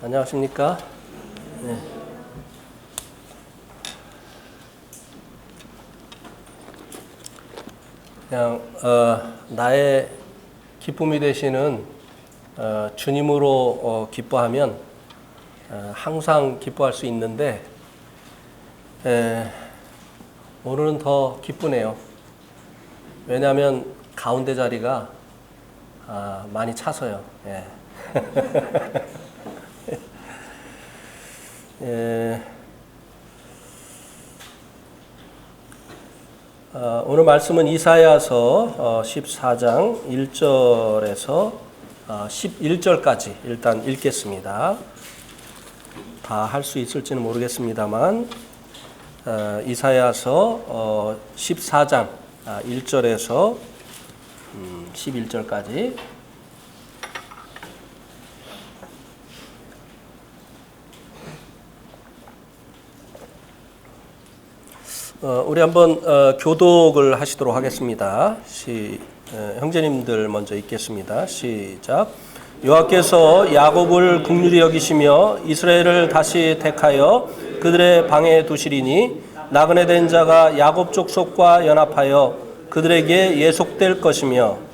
안녕하십니까? 그냥 나의 기쁨이 되시는 주님으로 기뻐하면 항상 기뻐할 수 있는데 오늘은 더 기쁘네요. 왜냐하면 가운데 자리가 많이 차서요. 오늘 말씀은 이사야서 14장 1절에서 11절까지 일단 읽겠습니다. 다 할 수 있을지는 모르겠습니다만 이사야서 14장 1절에서 11절까지 우리 한번 교독을 하시도록 하겠습니다. 형제님들 먼저 읽겠습니다. 시작. 여호와께서 야곱을 긍휼히 여기시며 이스라엘을 다시 택하여 그들의 방에 두시리니 나그네 된 자가 야곱 족속과 연합하여 그들에게 예속될 것이며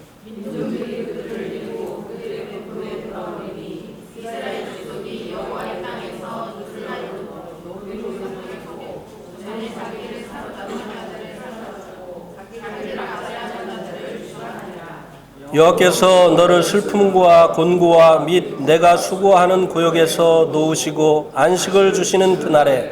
여호와께서 너를 슬픔과 곤고와 및 내가 수고하는 고역에서 놓으시고 안식을 주시는 그날에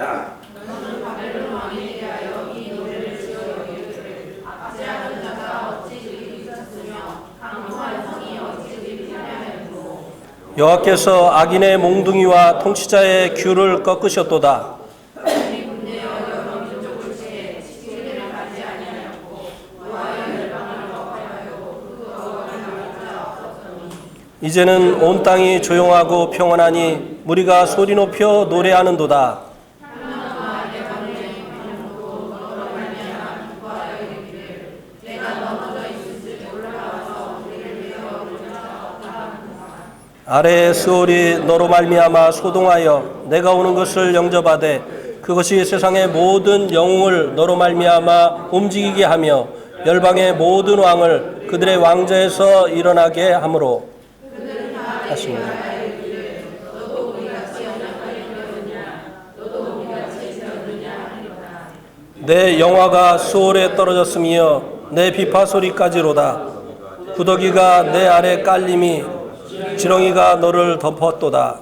여호와께서 악인의 몽둥이와 통치자의 귤을 꺾으셨도다. 이제는 온 땅이 조용하고 평안하니 무리가 소리 높여 노래하는도다. 아래의 스올이 너로 말미암아 소동하여 내가 오는 것을 영접하되 그것이 세상의 모든 영웅을 너로 말미암아 움직이게 하며 열방의 모든 왕을 그들의 왕자에서 일어나게 하므로 하십니다. 내 영화가 수월에 떨어졌으며 내 비파 소리까지로다. 구더기가 내 아래 깔림이 지렁이가 너를 덮었도다.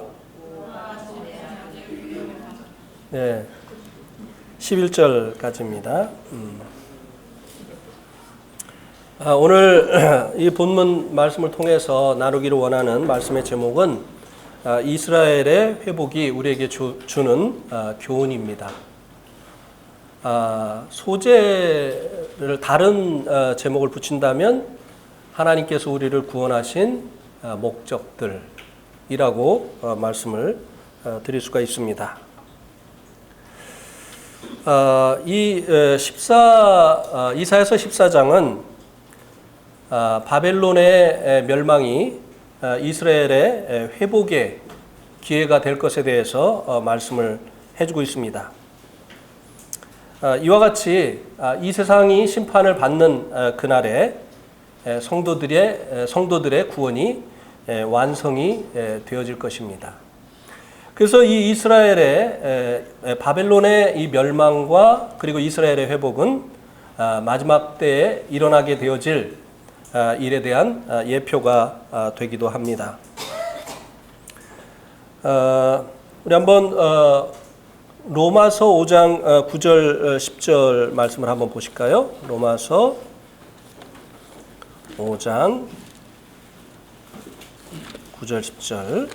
11절까지입니다. 오늘 이 본문 말씀을 통해서 나누기를 원하는 말씀의 제목은 이스라엘의 회복이 우리에게 주는 교훈입니다. 소재를 다른 제목을 붙인다면 하나님께서 우리를 구원하신 목적들이라고 말씀을 드릴 수가 있습니다. 이사야서 14장은 바벨론의 멸망이 이스라엘의 회복의 기회가 될 것에 대해서 말씀을 해주고 있습니다. 이와 같이 이 세상이 심판을 받는 그날에 성도들의 구원이 완성이 되어질 것입니다. 그래서 이 이스라엘의 바벨론의 이 멸망과 그리고 이스라엘의 회복은 마지막 때에 일어나게 되어질 일에 대한 예표가 되기도 합니다. 우리 한번 로마서 5장 9절 10절 말씀을 한번 보실까요? 로마서 5장 9절 10절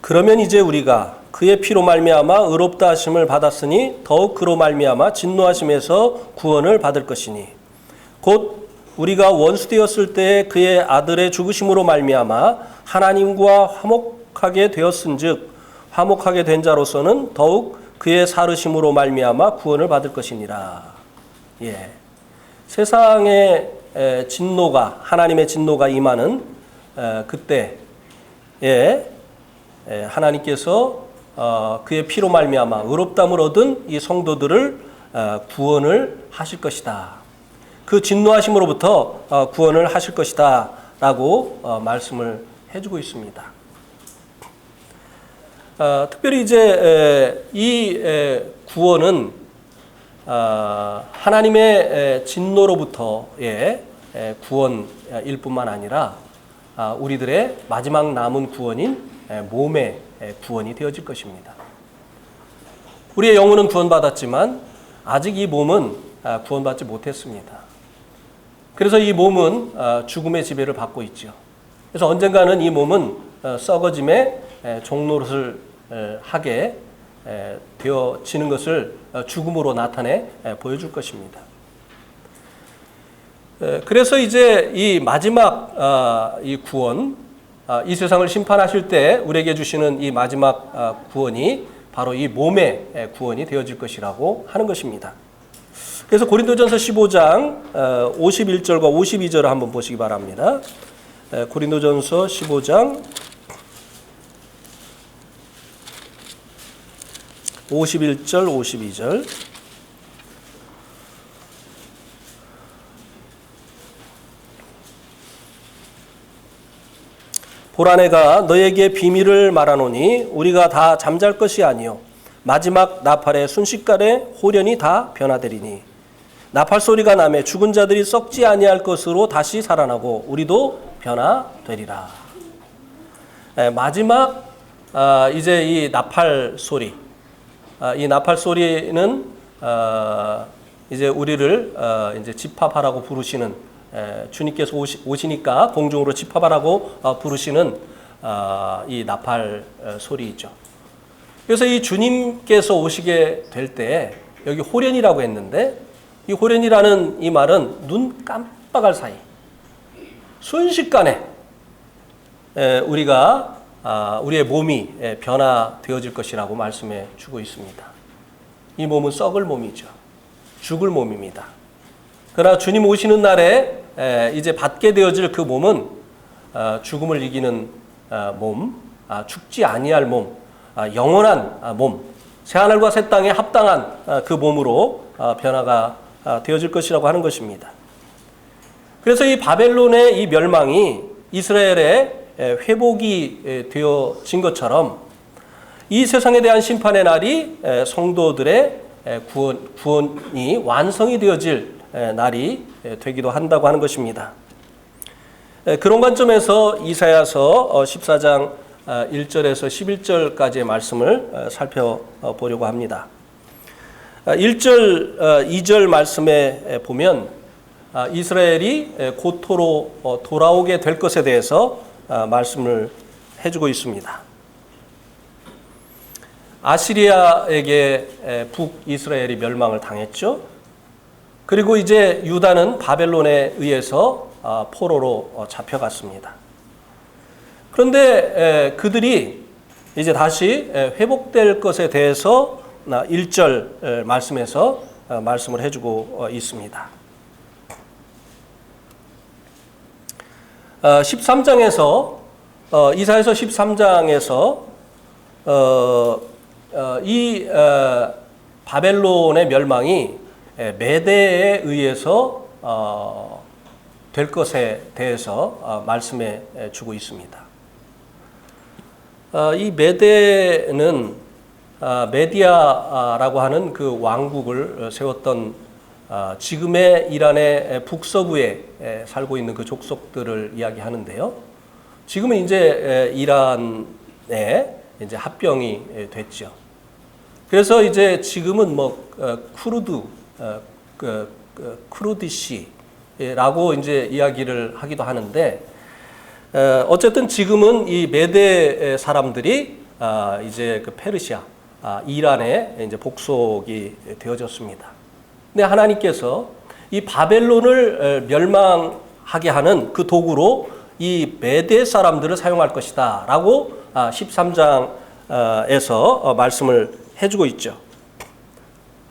그러면 이제 우리가 그의 피로 말미암아 의롭다 하심을 받았으니 더욱 그로 말미암아 진노하심에서 구원을 받을 것이니 곧 우리가 원수되었을 때 그의 아들의 죽으심으로 말미암아 하나님과 화목하게 되었은즉 화목하게 된 자로서는 더욱 그의 사르심으로 말미암아 구원을 받을 것이니라. 예. 세상의 진노가 하나님의 진노가 임하는 그때에 하나님께서 그의 피로 말미암아 의롭다함을 얻은 이 성도들을 구원을 하실 것이다. 그 진노하심으로부터 구원을 하실 것이다 라고 말씀을 해주고 있습니다. 특별히 이제 이 구원은 하나님의 진노로부터의 구원일 뿐만 아니라 우리들의 마지막 남은 구원인 몸의 구원이 되어질 것입니다. 우리의 영혼은 구원받았지만 아직 이 몸은 구원받지 못했습니다. 그래서 이 몸은 죽음의 지배를 받고 있죠. 그래서 언젠가는 이 몸은 썩어짐의 종노릇을 하게 되어지는 것을 죽음으로 나타내 보여줄 것입니다. 그래서 이제 이 마지막 이 구원, 이 세상을 심판하실 때 우리에게 주시는 이 마지막 구원이 바로 이 몸의 구원이 되어질 것이라고 하는 것입니다. 그래서 고린도전서 15장 51절과 52절을 한번 보시기 바랍니다. 고린도전서 15장 51절, 52절. 보라 내가 너에게 비밀을 말하노니 우리가 다 잠잘 것이 아니요 마지막 나팔의 순식간에 홀연히 다 변화되리니 나팔 소리가 나매 죽은 자들이 썩지 아니할 것으로 다시 살아나고 우리도 변화되리라. 마지막 이제 이 나팔 소리, 이 나팔 소리는 이제 우리를 이제 집합하라고 부르시는 주님께서 오시니까 공중으로 집합하라고 부르시는 이 나팔 소리이죠. 그래서 이 주님께서 오시게 될 때 여기 호련이라고 했는데 이 호련이라는 이 말은 눈 깜빡할 사이 순식간에 우리가 우리의 몸이 변화되어질 것이라고 말씀해 주고 있습니다. 이 몸은 썩을 몸이죠. 죽을 몸입니다. 그러나 주님 오시는 날에 이제 받게 되어질 그 몸은 죽음을 이기는 몸, 죽지 아니할 몸, 영원한 몸, 새하늘과 새 땅에 합당한 그 몸으로 변화가 되어질 것이라고 하는 것입니다. 그래서 이 바벨론의 이 멸망이 이스라엘의 회복이 되어진 것처럼 이 세상에 대한 심판의 날이 성도들의 구원이 완성이 되어질 날이 되기도 한다고 하는 것입니다. 그런 관점에서 이사야서 14장 1절에서 11절까지의 말씀을 살펴보려고 합니다. 1절, 2절 말씀에 보면 이스라엘이 고토로 돌아오게 될 것에 대해서 말씀을 해주고 있습니다. 아시리아에게 북이스라엘이 멸망을 당했죠. 그리고 이제 유다는 바벨론에 의해서 포로로 잡혀갔습니다. 그런데 그들이 이제 다시 회복될 것에 대해서 1절 말씀에서 말씀을 해주고 있습니다. 13장에서 이사야서 13장에서 이 바벨론의 멸망이 메대에 의해서 될 것에 대해서 말씀해 주고 있습니다. 이 메대는 메디아라고 하는 그 왕국을 세웠던 지금의 이란의 북서부에 살고 있는 그 족속들을 이야기하는데요. 지금은 이제 이란에 이제 합병이 됐죠. 그래서 이제 지금은 뭐 쿠르디시라고 이제 이야기를 하기도 하는데 어쨌든 지금은 이 메대 사람들이 이제 그 페르시아, 이란에 이제 복속이 되어졌습니다. 근데 하나님께서 이 바벨론을 멸망하게 하는 그 도구로 이 메대 사람들을 사용할 것이다라고 13장에서 말씀을 해주고 있죠.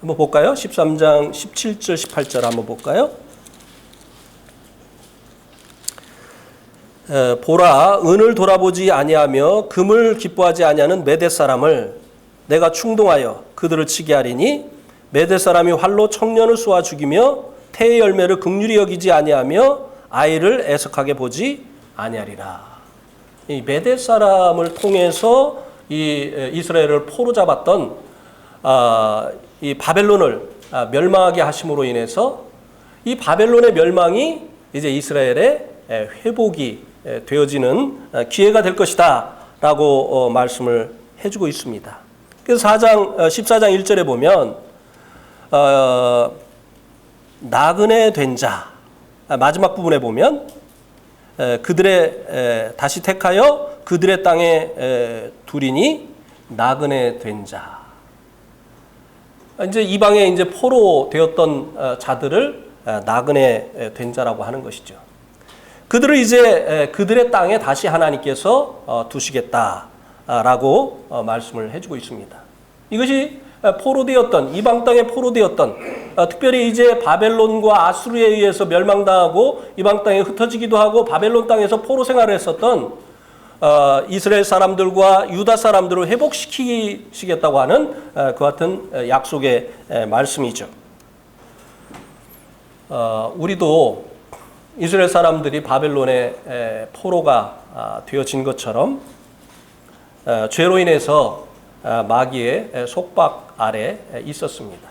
한번 볼까요? 13장 17절 18절 한번 볼까요? 보라, 은을 돌아보지 아니하며 금을 기뻐하지 아니하는 메대 사람을 내가 충동하여 그들을 치게 하리니 메대 사람이 활로 청년을 쏘아 죽이며 태의 열매를 긍휼히 여기지 아니하며 아이를 애석하게 보지 아니하리라. 이 메대 사람을 통해서 이 이스라엘을 포로 잡았던 이 바벨론을 멸망하게 하심으로 인해서 이 바벨론의 멸망이 이제 이스라엘의 회복이 되어지는 기회가 될 것이다 라고 말씀을 해주고 있습니다. 그래서 14장 1절에 보면 나그네 된 자, 마지막 부분에 보면 그들의 다시 택하여 그들의 땅에 두리니 나그네 된 자. 이제 이방에 이제 포로 되었던 자들을 나그네 된 자라고 하는 것이죠. 그들을 이제 그들의 땅에 다시 하나님께서 두시겠다라고 말씀을 해주고 있습니다. 이것이 포로되었던 이방 땅에 포로되었던 특별히 이제 바벨론과 아수르에 의해서 멸망당하고 이방 땅에 흩어지기도 하고 바벨론 땅에서 포로 생활을 했었던 이스라엘 사람들과 유다 사람들을 회복시키시겠다고 하는 그 같은 약속의 말씀이죠. 우리도 이스라엘 사람들이 바벨론의 포로가 되어진 것처럼 죄로 인해서 마귀의 속박 아래 있었습니다.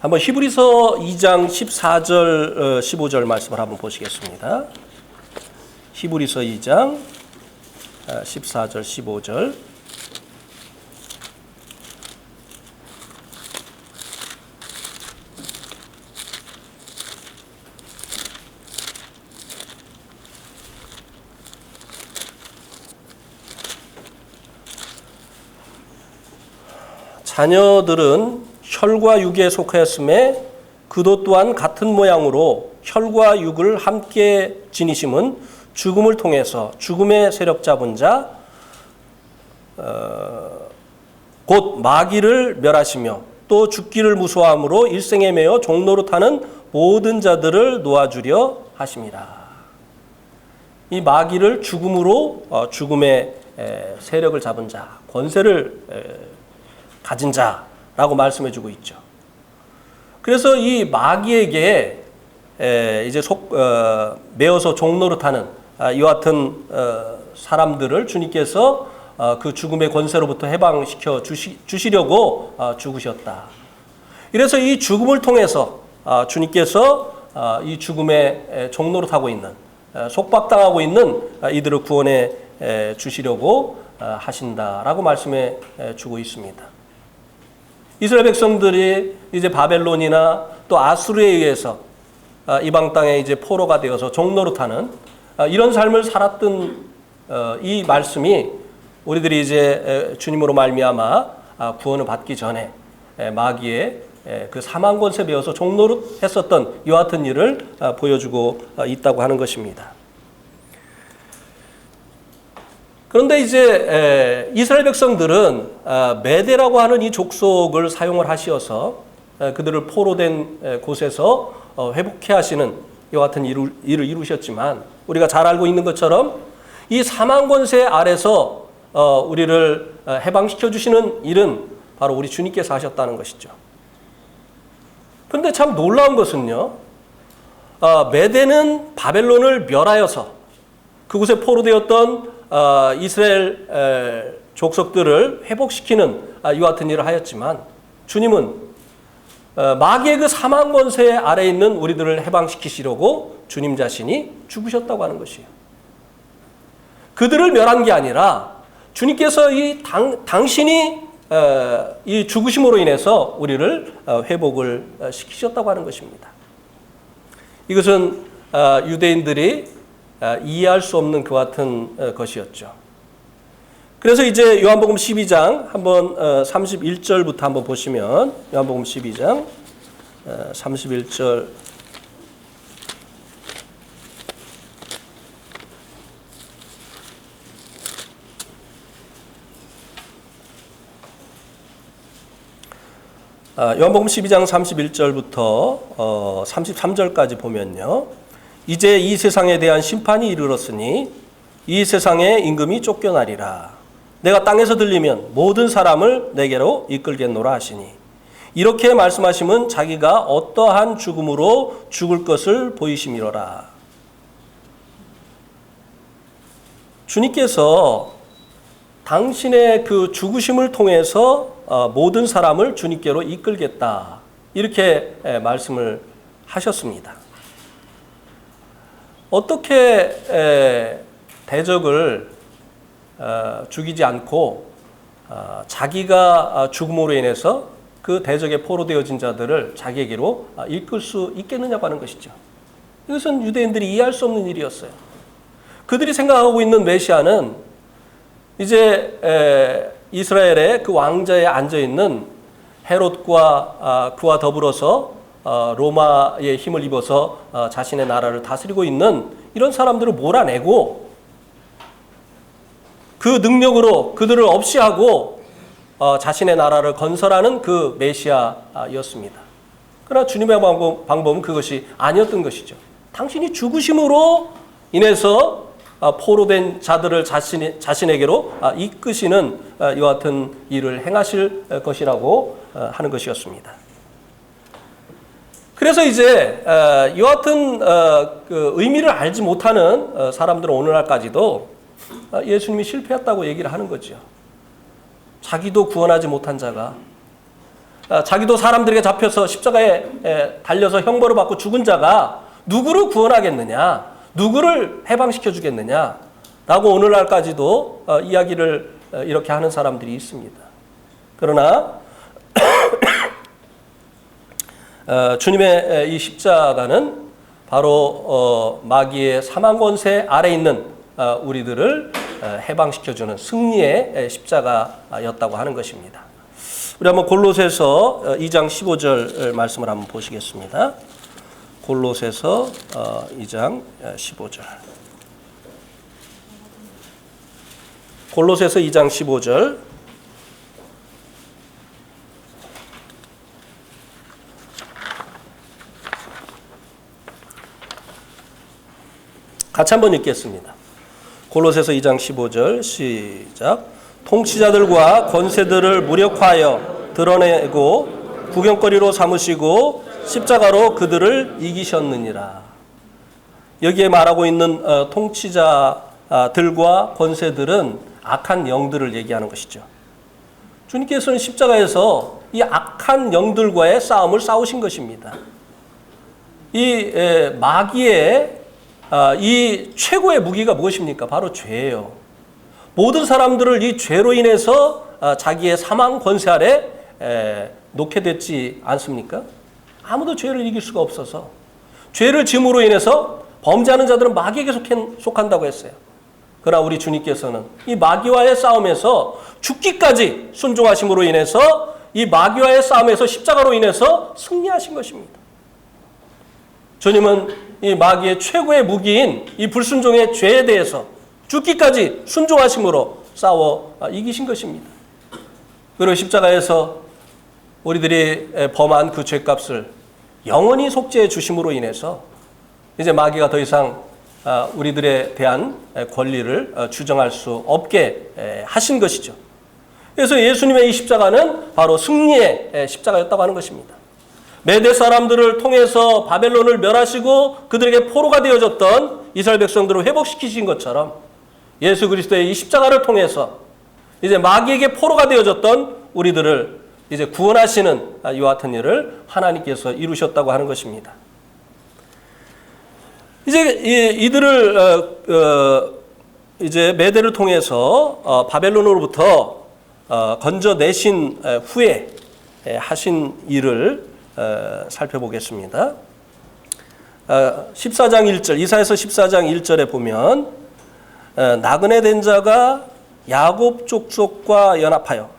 한번 히브리서 2장 14절 15절 말씀을 한번 보시겠습니다. 히브리서 2장 14절 15절 자녀들은 혈과 육에 속하였음에 그도 또한 같은 모양으로 혈과 육을 함께 지니심은 죽음을 통해서 죽음의 세력 잡은 자 곧 마귀를 멸하시며 또 죽기를 무서워함으로 일생에 매여 종노릇하는 모든 자들을 놓아주려 하심이라. 이 마귀를 죽음으로 죽음의 세력을 잡은 자, 권세를 가진 자라고 말씀해주고 있죠. 그래서 이 마귀에게 이제 매어서 종노릇하는 이와 같은 사람들을 주님께서 그 죽음의 권세로부터 해방시켜 주시려고 죽으셨다. 이래서 이 죽음을 통해서 주님께서 이 죽음에 종노릇하고 있는 속박당하고 있는 이들을 구원해 주시려고 하신다라고 말씀해 주고 있습니다. 이스라엘 백성들이 이제 바벨론이나 또 아수르에 의해서 이방 땅에 이제 포로가 되어서 종노릇하는 이런 삶을 살았던 이 말씀이 우리들이 이제 주님으로 말미암아 구원을 받기 전에 마귀의 그 사망 권세 배워서 종노릇했었던 이와 같은 일을 보여주고 있다고 하는 것입니다. 그런데 이제 이스라엘 백성들은 메대라고 하는 이 족속을 사용을 하시어서 그들을 포로된 곳에서 회복해 하시는 이와 같은 일을 이루셨지만 우리가 잘 알고 있는 것처럼 이 사망 권세 아래서 우리를 해방시켜 주시는 일은 바로 우리 주님께서 하셨다는 것이죠. 그런데 참 놀라운 것은요, 메대는 바벨론을 멸하여서 그곳에 포로되었던 이스라엘 족속들을 회복시키는 이와 같은 일을 하였지만 주님은 마귀의 그 사망 권세 아래에 있는 우리들을 해방시키시려고 주님 자신이 죽으셨다고 하는 것이에요. 그들을 멸한 게 아니라 주님께서 당신이 이 죽으심으로 인해서 우리를 회복을 시키셨다고 하는 것입니다. 이것은 유대인들이 이해할 수 없는 그 같은 것이었죠. 그래서 이제 요한복음 12장 한번 31절부터 한번 보시면 요한복음 12장 31절 요한복음 12장 31절부터 33절까지 보면요. 이제 이 세상에 대한 심판이 이르렀으니 이 세상의 임금이 쫓겨나리라. 내가 땅에서 들리면 모든 사람을 내게로 이끌겠노라 하시니 이렇게 말씀하시면 자기가 어떠한 죽음으로 죽을 것을 보이심이로라. 주님께서 당신의 그 죽으심을 통해서 모든 사람을 주님께로 이끌겠다. 이렇게 말씀을 하셨습니다. 어떻게 대적을 죽이지 않고 자기가 죽음으로 인해서 그 대적에 포로되어진 자들을 자기에게로 이끌 수 있겠느냐고 하는 것이죠. 이것은 유대인들이 이해할 수 없는 일이었어요. 그들이 생각하고 있는 메시아는 이제 이스라엘의 그 왕자에 앉아있는 헤롯과 그와 더불어서 로마의 힘을 입어서 자신의 나라를 다스리고 있는 이런 사람들을 몰아내고 그 능력으로 그들을 없이하고 자신의 나라를 건설하는 그 메시아였습니다. 그러나 주님의 방법은 그것이 아니었던 것이죠. 당신이 죽으심으로 인해서 포로된 자들을 자신에게로 이끄시는 이와 같은 일을 행하실 것이라고 하는 것이었습니다. 그래서 이제 이와 같은 그 의미를 알지 못하는 사람들은 오늘날까지도 예수님이 실패했다고 얘기를 하는 거죠. 자기도 구원하지 못한 자가, 자기도 사람들에게 잡혀서 십자가에 달려서 형벌을 받고 죽은 자가 누구를 구원하겠느냐, 누구를 해방시켜 주겠느냐 라고 오늘날까지도 이야기를 이렇게 하는 사람들이 있습니다. 그러나 주님의 이 십자가는 바로 마귀의 사망 권세 아래 있는 우리들을 해방시켜주는 승리의 십자가였다고 하는 것입니다. 우리 한번 골로새서 2장 15절 말씀을 한번 보시겠습니다. 골로새서 2장 15절. 골로새서 2장 15절. 같이 한번 읽겠습니다. 골로새서 2장 15절 시작. 통치자들과 권세들을 무력화하여 드러내고 구경거리로 삼으시고 십자가로 그들을 이기셨느니라. 여기에 말하고 있는 통치자들과 권세들은 악한 영들을 얘기하는 것이죠. 주님께서는 십자가에서 이 악한 영들과의 싸움을 싸우신 것입니다. 이 마귀의 이 최고의 무기가 무엇입니까? 바로 죄예요. 모든 사람들을 이 죄로 인해서 자기의 사망 권세 아래 놓게 됐지 않습니까? 아무도 죄를 이길 수가 없어서 죄를 짐으로 인해서 범죄하는 자들은 마귀에게 속한다고 했어요. 그러나 우리 주님께서는 이 마귀와의 싸움에서 죽기까지 순종하심으로 인해서 이 마귀와의 싸움에서 십자가로 인해서 승리하신 것입니다. 주님은 이 마귀의 최고의 무기인 이 불순종의 죄에 대해서 죽기까지 순종하심으로 싸워 이기신 것입니다. 그리고 십자가에서 우리들이 범한 그 죄값을 영원히 속죄해 주심으로 인해서 이제 마귀가 더 이상 우리들에 대한 권리를 주장할 수 없게 하신 것이죠. 그래서 예수님의 이 십자가는 바로 승리의 십자가였다고 하는 것입니다. 메대 사람들을 통해서 바벨론을 멸하시고 그들에게 포로가 되어졌던 이스라엘 백성들을 회복시키신 것처럼 예수 그리스도의 이 십자가를 통해서 이제 마귀에게 포로가 되어졌던 우리들을 이제 구원하시는 이와 같은 일을 하나님께서 이루셨다고 하는 것입니다. 이제 이들을 이제 메대를 통해서 바벨론으로부터 건져내신 후에 하신 일을 살펴보겠습니다. 14장 1절, 이사야서 14장 1절에 보면 나그네 된 자가 야곱 족속과 연합하여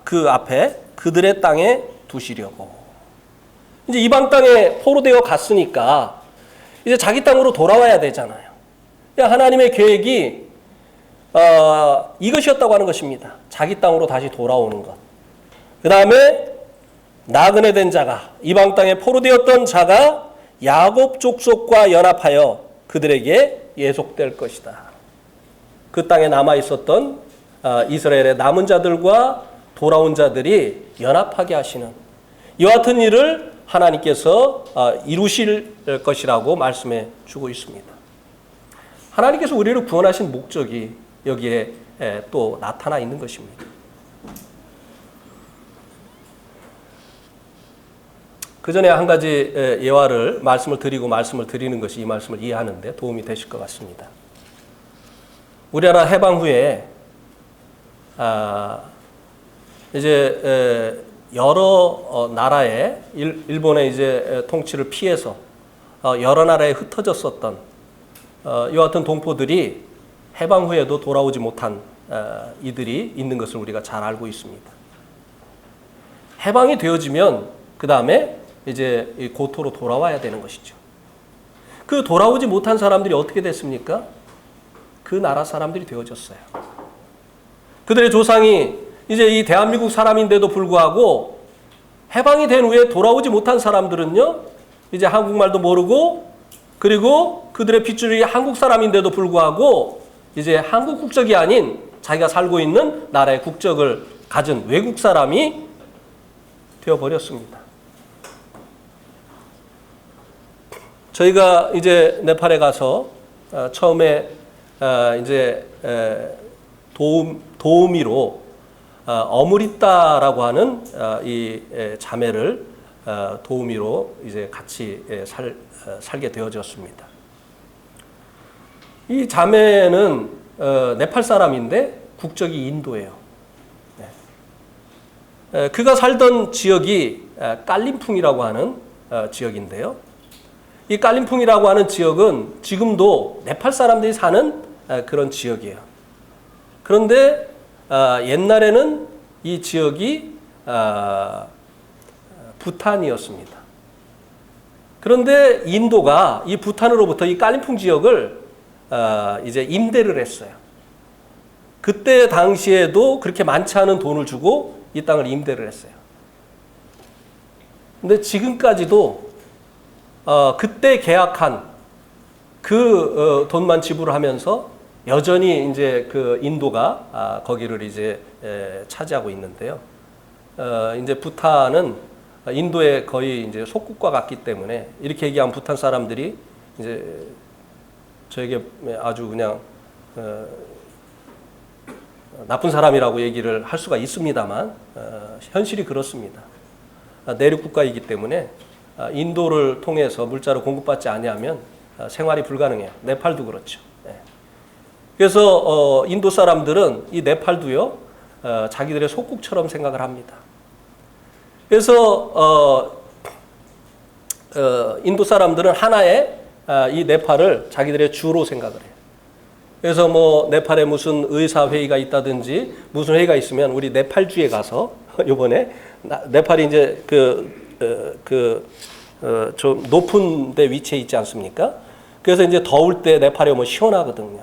그 앞에 그들의 땅에 두시려고. 이제 이방 땅에 포로되어 갔으니까 이제 자기 땅으로 돌아와야 되잖아요. 하나님의 계획이 이것이었다고 하는 것입니다. 자기 땅으로 다시 돌아오는 것. 그 다음에 나그네 된 자가, 이방 땅에 포로되었던 자가 야곱 족속과 연합하여 그들에게 예속될 것이다. 그 땅에 남아 있었던 이스라엘의 남은 자들과 돌아온 자들이 연합하게 하시는 이와 같은 일을 하나님께서 이루실 것이라고 말씀해 주고 있습니다. 하나님께서 우리를 구원하신 목적이 여기에 또 나타나 있는 것입니다. 그 전에 한 가지 예화를 말씀을 드리는 것이 이 말씀을 이해하는 데 도움이 되실 것 같습니다. 우리나라 해방 후에 이제 여러 나라의 일본의 이제 통치를 피해서 여러 나라에 흩어졌었던 이와 같은 동포들이 해방 후에도 돌아오지 못한 이들이 있는 것을 우리가 잘 알고 있습니다. 해방이 되어지면 그 다음에 이제 이 고토로 돌아와야 되는 것이죠. 그 돌아오지 못한 사람들이 어떻게 됐습니까? 그 나라 사람들이 되어졌어요. 그들의 조상이 이제 이 대한민국 사람인데도 불구하고 해방이 된 후에 돌아오지 못한 사람들은요, 이제 한국말도 모르고, 그리고 그들의 핏줄이 한국 사람인데도 불구하고 이제 한국 국적이 아닌 자기가 살고 있는 나라의 국적을 가진 외국 사람이 되어버렸습니다. 저희가 이제 네팔에 가서 처음에 이제 도우미로 어무리따라고 하는 이 자매를 도우미로 이제 같이 살게 되어졌습니다. 이 자매는 네팔 사람인데 국적이 인도예요. 그가 살던 지역이 깔림풍이라고 하는 지역인데요. 이 깔림풍이라고 하는 지역은 지금도 네팔 사람들이 사는 그런 지역이에요. 그런데 옛날에는 이 지역이 부탄이었습니다. 그런데 인도가 이 부탄으로부터 이 깔림풍 지역을 이제 임대를 했어요. 그때 당시에도 그렇게 많지 않은 돈을 주고 이 땅을 임대를 했어요. 근데 지금까지도 그때 계약한 그 돈만 지불하면서 여전히 이제 그 인도가 거기를 이제 차지하고 있는데요. 이제 부탄은 인도의 거의 이제 속국과 같기 때문에 이렇게 얘기하면 부탄 사람들이 이제 저에게 아주 그냥 나쁜 사람이라고 얘기를 할 수가 있습니다만 현실이 그렇습니다. 내륙 국가이기 때문에 인도를 통해서 물자를 공급받지 아니하면 생활이 불가능해요. 네팔도 그렇죠. 그래서 인도 사람들은 이 네팔도요 자기들의 속국처럼 생각을 합니다. 그래서 인도 사람들은 하나의 이 네팔을 자기들의 주로 생각을 해요. 그래서 뭐 네팔에 무슨 의사 회의가 있다든지 무슨 회의가 있으면 우리 네팔주에 가서 이번에 네팔이 이제 좀 높은 데 위치해 있지 않습니까? 그래서 이제 더울 때 네팔이 오면 시원하거든요.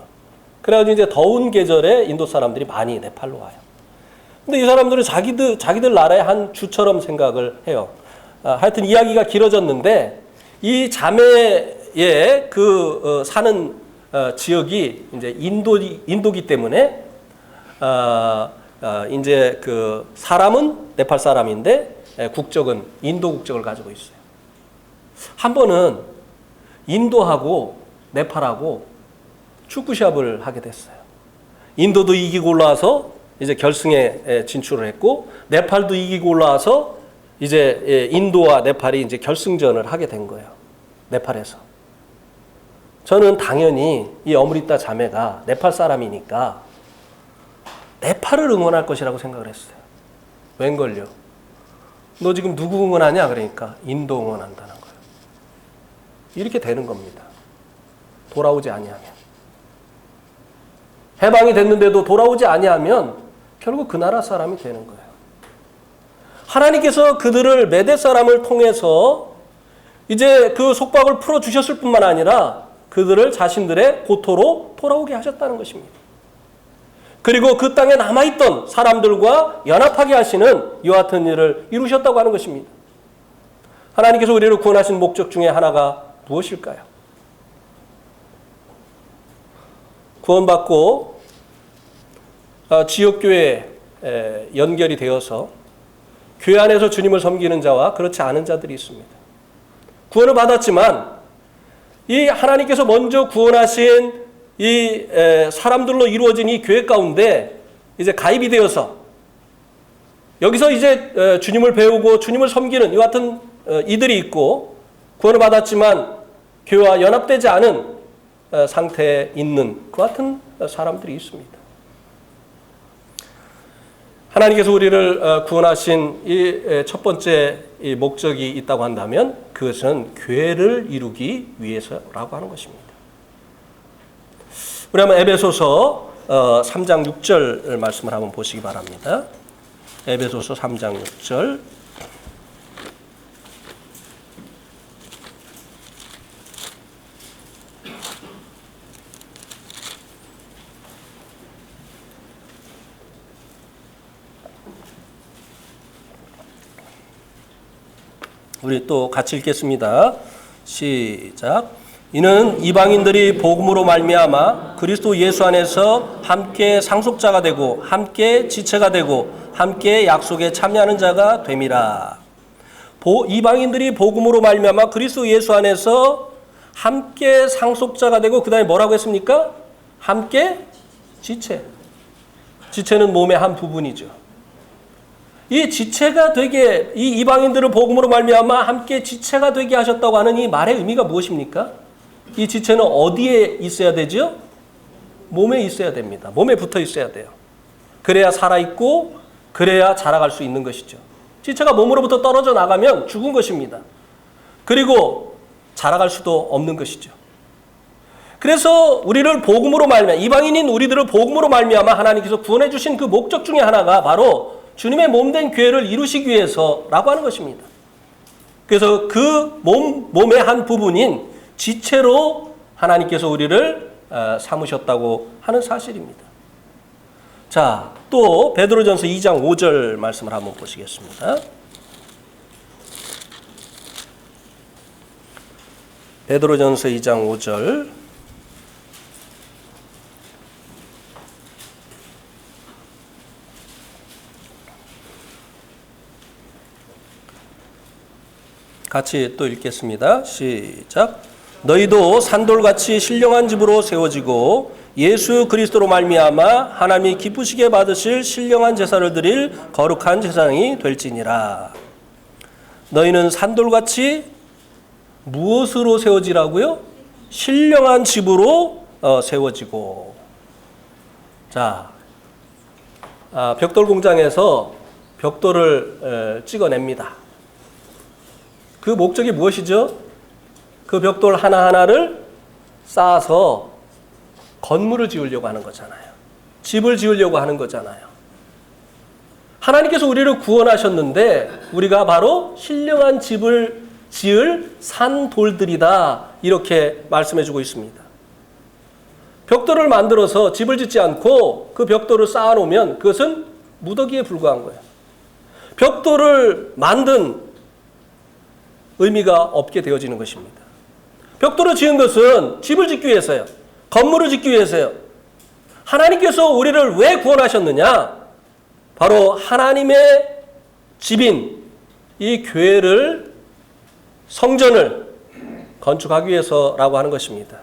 그래가지고 이제 더운 계절에 인도 사람들이 많이 네팔로 와요. 근데 이 사람들은 자기들 나라의 한 주처럼 생각을 해요. 하여튼 이야기가 길어졌는데 이 자매의 사는 지역이 이제 인도기 때문에 이제 그 사람은 네팔 사람인데 국적은 인도 국적을 가지고 있어요. 한 번은 인도하고 네팔하고 축구 시합을 하게 됐어요. 인도도 이기고 올라와서 이제 결승에 진출을 했고 네팔도 이기고 올라와서 이제 인도와 네팔이 이제 결승전을 하게 된 거예요. 네팔에서. 저는 당연히 이 어무리따 자매가 네팔 사람이니까 네팔을 응원할 것이라고 생각을 했어요. 웬걸요? 너 지금 누구 응원하냐? 그러니까 인도 응원한다는 거예요. 이렇게 되는 겁니다. 돌아오지 아니하면. 해방이 됐는데도 돌아오지 아니하면 결국 그 나라 사람이 되는 거예요. 하나님께서 그들을 메대 사람을 통해서 이제 그 속박을 풀어주셨을 뿐만 아니라 그들을 자신들의 고토로 돌아오게 하셨다는 것입니다. 그리고 그 땅에 남아있던 사람들과 연합하게 하시는 이와 같은 일을 이루셨다고 하는 것입니다. 하나님께서 우리를 구원하신 목적 중에 하나가 무엇일까요? 구원받고 지역교회에 연결이 되어서 교회 안에서 주님을 섬기는 자와 그렇지 않은 자들이 있습니다. 구원을 받았지만 이 하나님께서 먼저 구원하신 이 사람들로 이루어진 이 교회 가운데 이제 가입이 되어서 여기서 이제 주님을 배우고 주님을 섬기는 이와 같은 이들이 있고, 구원을 받았지만 교회와 연합되지 않은 상태에 있는 그 같은 사람들이 있습니다. 하나님께서 우리를 구원하신 이 첫 번째 이 목적이 있다고 한다면 그것은 교회를 이루기 위해서라고 하는 것입니다. 우리 한번 에베소서 3장 6절 말씀을 한번 보시기 바랍니다. 에베소서 3장 6절. 우리 또 같이 읽겠습니다. 시작. 이는 이방인들이 복음으로 말미암아 그리스도 예수 안에서 함께 상속자가 되고 함께 지체가 되고 함께 약속에 참여하는 자가 됨이라. 이방인들이 복음으로 말미암아 그리스도 예수 안에서 함께 상속자가 되고, 그 다음에 뭐라고 했습니까? 함께 지체. 지체는 몸의 한 부분이죠. 이 지체가 되게, 이 이방인들을 복음으로 말미암아 함께 지체가 되게 하셨다고 하는 이 말의 의미가 무엇입니까? 이 지체는 어디에 있어야 되죠? 몸에 있어야 됩니다. 몸에 붙어 있어야 돼요. 그래야 살아있고 그래야 자라갈 수 있는 것이죠. 지체가 몸으로부터 떨어져 나가면 죽은 것입니다. 그리고 자라갈 수도 없는 것이죠. 그래서 우리를 복음으로 말미암아, 이방인인 우리들을 복음으로 말미암아 하나님께서 구원해 주신 그 목적 중에 하나가 바로 주님의 몸된 교회를 이루시기 위해서라고 하는 것입니다. 그래서 그 몸의 한 부분인 지체로 하나님께서 우리를 삼으셨다고 하는 사실입니다. 자, 또 베드로전서 2장 5절 말씀을 한번 보시겠습니다. 베드로전서 2장 5절. 같이 또 읽겠습니다. 시작. 너희도 산돌같이 신령한 집으로 세워지고 예수 그리스도로 말미암아 하나님이 기쁘시게 받으실 신령한 제사를 드릴 거룩한 제사장이 될지니라. 너희는 산돌같이 무엇으로 세워지라고요? 신령한 집으로 세워지고. 자, 벽돌 공장에서 벽돌을 찍어냅니다. 그 목적이 무엇이죠? 그 벽돌 하나하나를 쌓아서 건물을 지으려고 하는 거잖아요. 집을 지으려고 하는 거잖아요. 하나님께서 우리를 구원하셨는데 우리가 바로 신령한 집을 지을 산돌들이다, 이렇게 말씀해주고 있습니다. 벽돌을 만들어서 집을 짓지 않고 그 벽돌을 쌓아놓으면 그것은 무더기에 불과한 거예요. 벽돌을 만든 의미가 없게 되어지는 것입니다. 벽돌을 지은 것은 집을 짓기 위해서요. 건물을 짓기 위해서요. 하나님께서 우리를 왜 구원하셨느냐? 바로 하나님의 집인 이 교회를, 성전을 건축하기 위해서라고 하는 것입니다.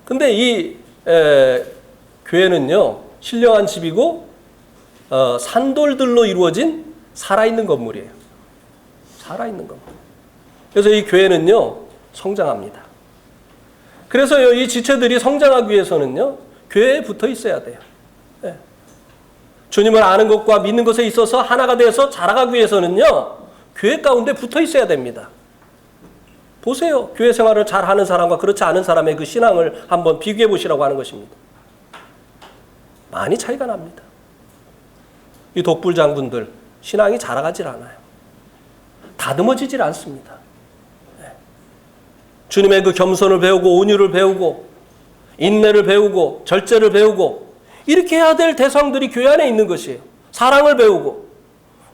근데 이 교회는요, 신령한 집이고 산돌들로 이루어진 살아있는 건물이에요. 살아있는 건물. 그래서 이 교회는요, 성장합니다. 그래서 이 지체들이 성장하기 위해서는요, 교회에 붙어 있어야 돼요. 네. 주님을 아는 것과 믿는 것에 있어서 하나가 되어서 자라가기 위해서는요, 교회 가운데 붙어 있어야 됩니다. 보세요. 교회 생활을 잘하는 사람과 그렇지 않은 사람의 그 신앙을 한번 비교해 보시라고 하는 것입니다. 많이 차이가 납니다. 이 독불 장군들 신앙이 자라가질 않아요. 다듬어지질 않습니다. 네. 주님의 그 겸손을 배우고 온유를 배우고 인내를 배우고 절제를 배우고 이렇게 해야 될 대상들이 교회 안에 있는 것이에요. 사랑을 배우고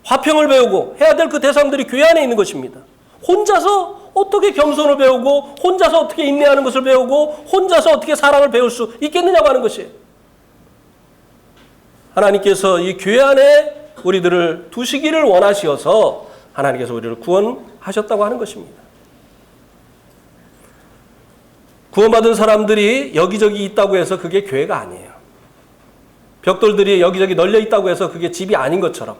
화평을 배우고 해야 될 그 대상들이 교회 안에 있는 것입니다. 혼자서 어떻게 겸손을 배우고 혼자서 어떻게 인내하는 것을 배우고 혼자서 어떻게 사랑을 배울 수 있겠느냐고 하는 것이에요. 하나님께서 이 교회 안에 우리들을 두시기를 원하시어서 하나님께서 우리를 구원하셨다고 하는 것입니다. 구원받은 사람들이 여기저기 있다고 해서 그게 교회가 아니에요. 벽돌들이 여기저기 널려 있다고 해서 그게 집이 아닌 것처럼,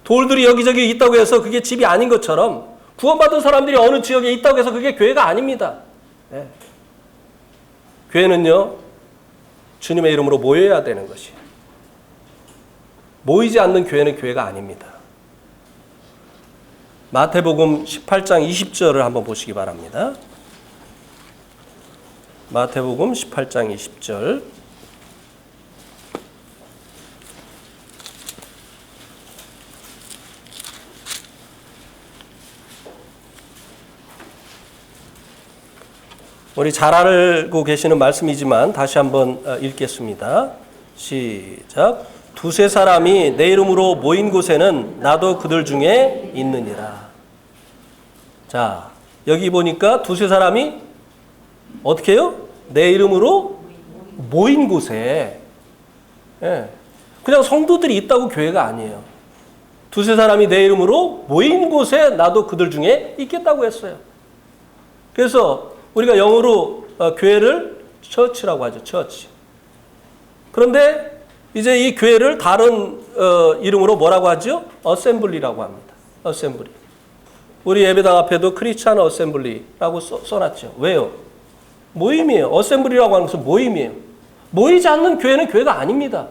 돌들이 여기저기 있다고 해서 그게 집이 아닌 것처럼 구원받은 사람들이 어느 지역에 있다고 해서 그게 교회가 아닙니다. 교회는요, 주님의 이름으로 모여야 되는 것이에요. 모이지 않는 교회는 교회가 아닙니다. 마태복음 18장 20절을 한번 보시기 바랍니다. 마태복음 18장 20절. 우리 잘 알고 계시는 말씀이지만 다시 한번 읽겠습니다. 시작. 두세 사람이 내 이름으로 모인 곳에는 나도 그들 중에 있느니라. 자, 여기 보니까 두세 사람이 어떻게 해요? 내 이름으로 모인 곳에. 그냥 성도들이 있다고 교회가 아니에요. 두세 사람이 내 이름으로 모인 곳에 나도 그들 중에 있겠다고 했어요. 그래서 우리가 영어로 교회를 처치라고 하죠. 처치. 그런데 이제 이 교회를 다른 이름으로 뭐라고 하죠? 어셈블리라고 합니다. 어셈블리. 우리 예배당 앞에도 크리스찬 어셈블리라고 써놨죠. 왜요? 모임이에요. 어셈블리라고 하는 것은 모임이에요. 모이지 않는 교회는 교회가 아닙니다.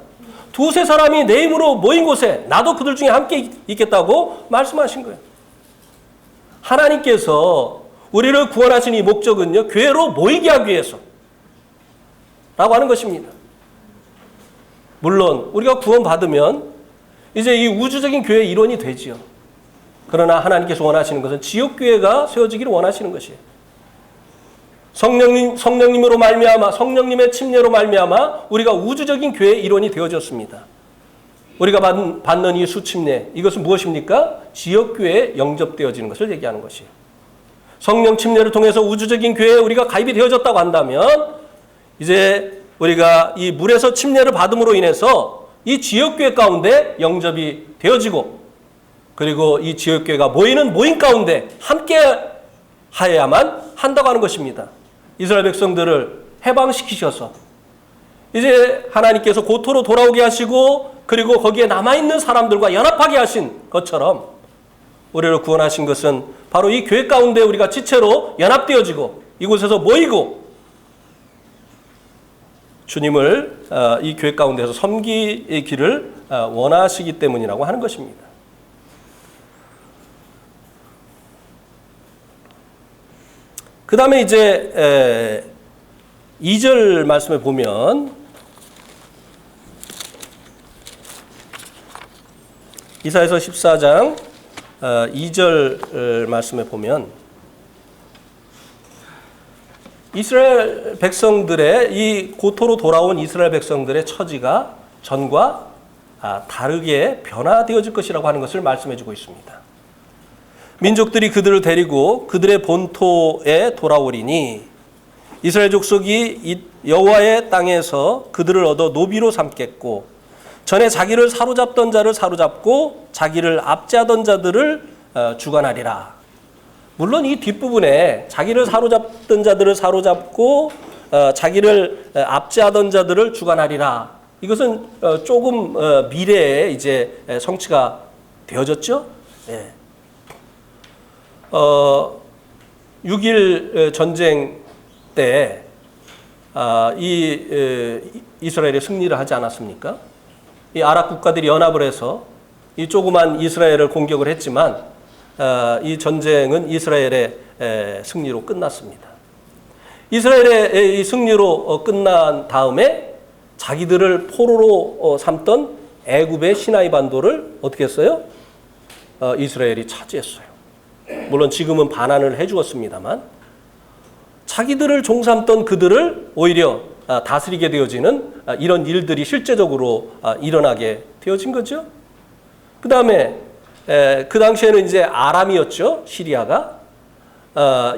두세 사람이 내 이름으로 모인 곳에 나도 그들 중에 함께 있겠다고 말씀하신 거예요. 하나님께서 우리를 구원하신 이 목적은요, 교회로 모이게 하기 위해서 라고 하는 것입니다. 물론 우리가 구원받으면 이제 이 우주적인 교회의 일원이 되지요. 그러나 하나님께서 원하시는 것은 지역교회가 세워지기를 원하시는 것이에요. 성령님으로 말미암아, 성령님의 침례로 말미암아 우리가 우주적인 교회의 일원이 되어졌습니다. 우리가 받는 이 수침례, 이것은 무엇입니까? 지역교회에 영접되어지는 것을 얘기하는 것이에요. 성령 침례를 통해서 우주적인 교회에 우리가 가입이 되어졌다고 한다면 이제 우리가 이 물에서 침례를 받음으로 인해서 이 지역교회 가운데 영접이 되어지고, 그리고 이 지역교회가 모이는 모임 가운데 함께 하여야만 한다고 하는 것입니다. 이스라엘 백성들을 해방시키셔서 이제 하나님께서 고토로 돌아오게 하시고, 그리고 거기에 남아있는 사람들과 연합하게 하신 것처럼 우리를 구원하신 것은 바로 이 교회 가운데 우리가 지체로 연합되어지고 이곳에서 모이고 주님을 이 교회 가운데서 섬기기를 원하시기 때문이라고 하는 것입니다. 그 다음에 이제 2절 말씀에 보면 이사야서 14장 2절 말씀에 보면 이스라엘 백성들의 이 고토로 돌아온 이스라엘 백성들의 처지가 전과 다르게 변화되어질 것이라고 하는 것을 말씀해 주고 있습니다. 민족들이 그들을 데리고 그들의 본토에 돌아오리니 이스라엘 족속이 여호와의 땅에서 그들을 얻어 노비로 삼겠고 전에 자기를 사로잡던 자를 사로잡고 자기를 압제하던 자들을 주관하리라. 물론 이 뒷부분에 자기를 사로잡던 자들을 사로잡고 자기를 압제하던 자들을 주관하리라. 이것은 조금 미래에 이제 성취가 되어졌죠. 6.1 전쟁 때 이스라엘이 승리를 하지 않았습니까? 이 아랍 국가들이 연합을 해서 이 조그만 이스라엘을 공격을 했지만 이 전쟁은 이스라엘의 승리로 끝났습니다. 이스라엘의 이 승리로 끝난 다음에 자기들을 포로로 삼던 애굽의 시나이 반도를 어떻게 했어요? 이스라엘이 차지했어요. 물론 지금은 반환을 해주었습니다만 자기들을 종삼던 그들을 오히려 다스리게 되어지는 이런 일들이 실제적으로 일어나게 되어진 거죠. 그 다음에 그 당시에는 이제 아람이었죠. 시리아가.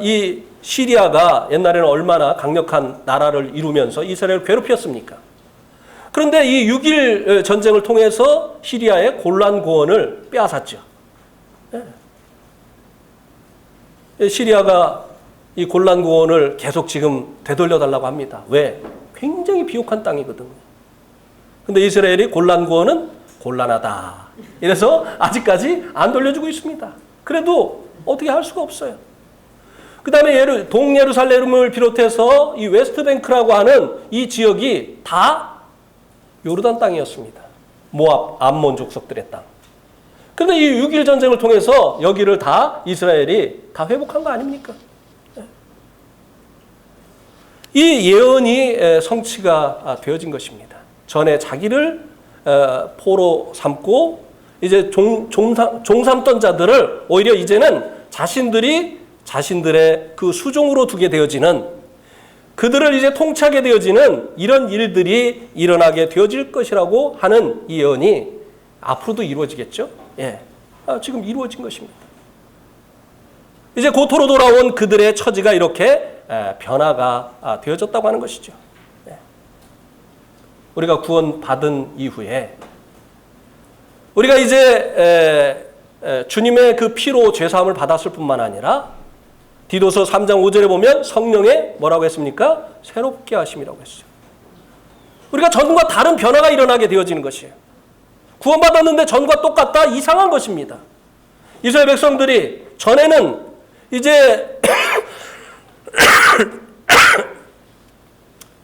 이 시리아가 옛날에는 얼마나 강력한 나라를 이루면서 이스라엘을 괴롭혔습니까? 그런데 이 6.1 전쟁을 통해서 시리아의 골란 고원을 빼앗았죠. 시리아가 이 골란 고원을 계속 지금 되돌려 달라고 합니다. 왜? 굉장히 비옥한 땅이거든요. 근데 이스라엘이 골란 고원은 곤란하다. 이래서 아직까지 안 돌려주고 있습니다. 그래도 어떻게 할 수가 없어요. 그 다음에 동예루살렘을 비롯해서 이 웨스트뱅크라고 하는 이 지역이 다 요르단 땅이었습니다. 모압, 암몬 족속들의 땅. 그런데 이 6.1 전쟁을 통해서 여기를 다 이스라엘이 다 회복한 거 아닙니까? 이 예언이 성취가 되어진 것입니다. 전에 자기를 포로 삼고 이제 종 삼던 자들을 오히려 이제는 자신들의 그 수종으로 두게 되어지는, 그들을 이제 통치하게 되어지는 이런 일들이 일어나게 되어질 것이라고 하는 이 예언이 앞으로도 이루어지겠죠. 지금 이루어진 것입니다. 이제 고토로 돌아온 그들의 처지가 이렇게 변화가 되어졌다고 하는 것이죠. 우리가 구원받은 이후에 우리가 이제 주님의 그 피로 죄사함을 받았을 뿐만 아니라 디도서 3장 5절에 보면 성령의 뭐라고 했습니까? 새롭게 하심이라고 했어요. 우리가 전과 다른 변화가 일어나게 되어지는 것이에요. 구원받았는데 전과 똑같다? 이상한 것입니다. 이스라엘 백성들이 전에는 이제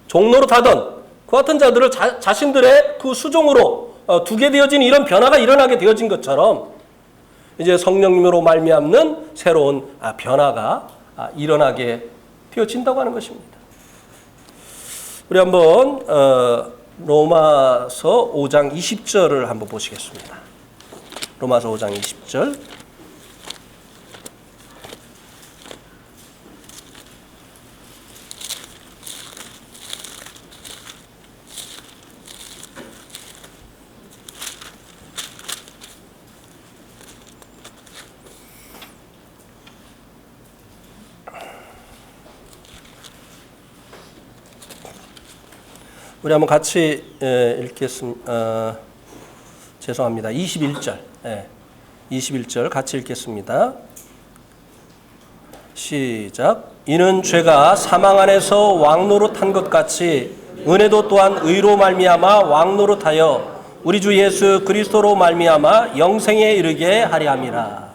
종노릇하던 그 같은 자들을 자신들의 그 수종으로 두게 되어진 이런 변화가 일어나게 되어진 것처럼 이제 성령님으로 말미암는 새로운 변화가 일어나게 되어진다고 하는 것입니다. 우리 한번 로마서 5장 20절을 한번 보시겠습니다. 로마서 5장 20절. 우리 한번 같이 읽겠습니다. 죄송합니다. 21절. 21절 같이 읽겠습니다. 시작. 이는 죄가 사망 안에서 왕노릇한 것 같이 은혜도 또한 의로 말미암아 왕노릇하여 우리 주 예수 그리스도로 말미암아 영생에 이르게 하려 함이라.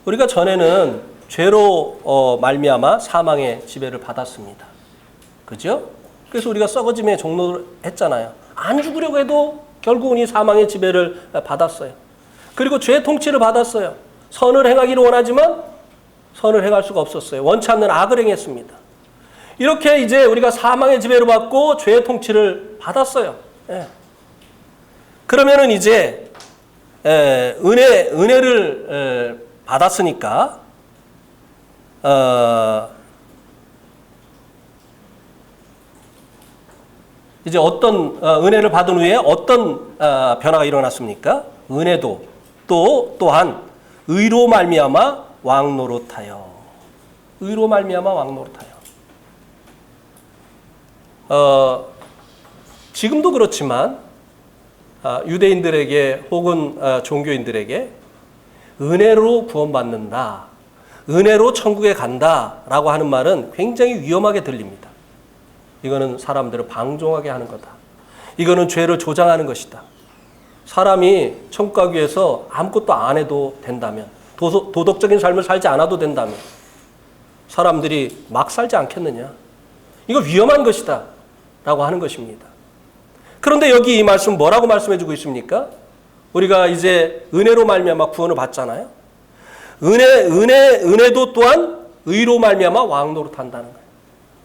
우리가 전에는 죄로 말미암아 사망의 지배를 받았습니다. 그죠? 그래서 우리가 썩어짐의 종로를 했잖아요. 안 죽으려고 해도 결국은 이 사망의 지배를 받았어요. 그리고 죄의 통치를 받았어요. 선을 행하기를 원하지만 선을 행할 수가 없었어요. 원치 않는 악을 행했습니다. 이렇게 이제 우리가 사망의 지배를 받고 죄의 통치를 받았어요. 그러면은 이제 은혜를 받았으니까 이제 어떤 은혜를 받은 후에 어떤 변화가 일어났습니까? 은혜도 또한 의로 말미암아 왕노릇하여. 의로 말미암아 왕노릇하여. 지금도 그렇지만 유대인들에게 혹은 종교인들에게 은혜로 구원받는다, 은혜로 천국에 간다라고 하는 말은 굉장히 위험하게 들립니다. 이거는 사람들을 방종하게 하는 거다. 이거는 죄를 조장하는 것이다. 사람이 천국 가기 위해서 아무것도 안 해도 된다면, 도덕적인 삶을 살지 않아도 된다면 사람들이 막 살지 않겠느냐. 이거 위험한 것이다 라고 하는 것입니다. 그런데 여기 이 말씀 뭐라고 말씀해 주고 있습니까? 우리가 이제 은혜로 말미암아 구원을 받잖아요. 은혜도 또한 의로 말미암아 왕노릇한다는 거예요.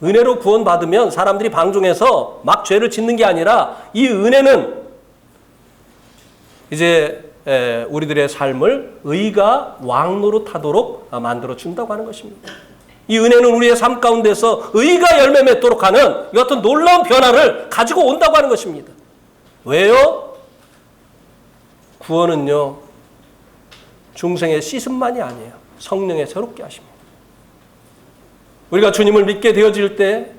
은혜로 구원받으면 사람들이 방종해서 막 죄를 짓는 게 아니라 이 은혜는 이제 우리들의 삶을 의가 왕노릇하도록 만들어 준다고 하는 것입니다. 이 은혜는 우리의 삶 가운데서 의가 열매 맺도록 하는 이 같은 놀라운 변화를 가지고 온다고 하는 것입니다. 왜요? 구원은요, 중생의 씻음만이 아니에요. 성령의 새롭게 하십니다. 우리가 주님을 믿게 되어질 때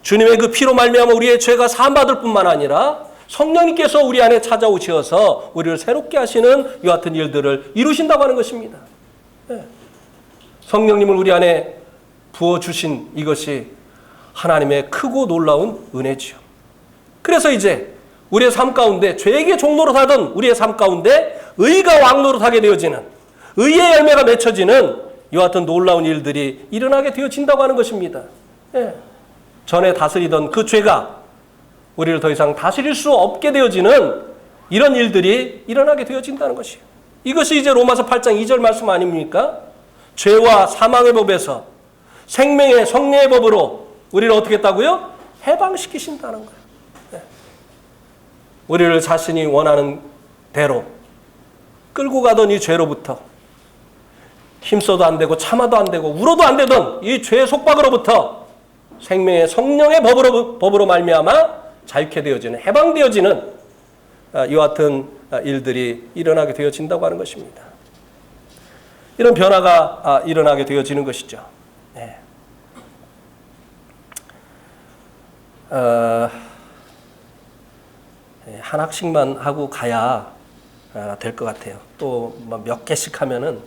주님의 그 피로 말미암아 우리의 죄가 사함받을 뿐만 아니라 성령님께서 우리 안에 찾아오셔서 우리를 새롭게 하시는 이 같은 일들을 이루신다고 하는 것입니다. 네. 성령님을 우리 안에 부어주신 이것이 하나님의 크고 놀라운 은혜지요. 그래서 이제 우리의 삶 가운데 죄에게 종노릇하던 우리의 삶 가운데 의가 왕노릇하게 되어지는, 의의 열매가 맺혀지는 이와 같은 놀라운 일들이 일어나게 되어진다고 하는 것입니다. 예. 전에 다스리던 그 죄가 우리를 더 이상 다스릴 수 없게 되어지는 이런 일들이 일어나게 되어진다는 것이에요. 이것이 이제 로마서 8장 2절 말씀 아닙니까? 죄와 사망의 법에서 생명의 성령의 법으로 우리를 어떻게 했다고요? 해방시키신다는 거예요. 네. 우리를 자신이 원하는 대로 끌고 가던 이 죄로부터, 힘써도 안 되고 참아도 안 되고 울어도 안 되던 이 죄의 속박으로부터 생명의 성령의 법으로 말미암아 자유케 되어지는, 해방되어지는 이와 같은 일들이 일어나게 되어진다고 하는 것입니다. 이런 변화가 일어나게 되어지는 것이죠. 네. 한 학씩만 하고 가야 될 것 같아요. 또 몇 개씩 하면은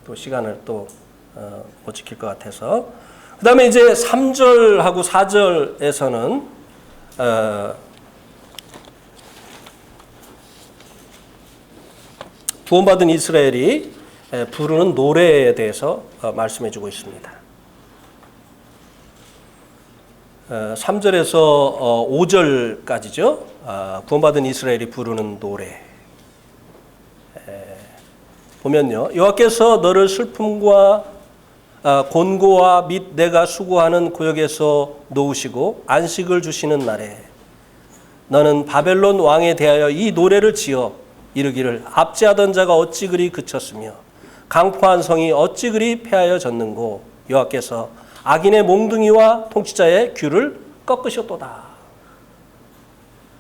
또 시간을 또 못 지킬 것 같아서. 그 다음에 이제 3절하고 4절에서는 구원받은 이스라엘이 부르는 노래에 대해서 말씀해 주고 있습니다. 3절에서 5절까지죠. 구원받은 이스라엘이 부르는 노래. 보면요, 여호와께서 너를 슬픔과 곤고와 및 내가 수고하는 구역에서 놓으시고 안식을 주시는 날에 너는 바벨론 왕에 대하여 이 노래를 지어 이르기를 압제하던 자가 어찌 그리 그쳤으며 강포한 성이 어찌 그리 패하여졌는고 여호와께서 악인의 몽둥이와 통치자의 귀를 꺾으셨도다.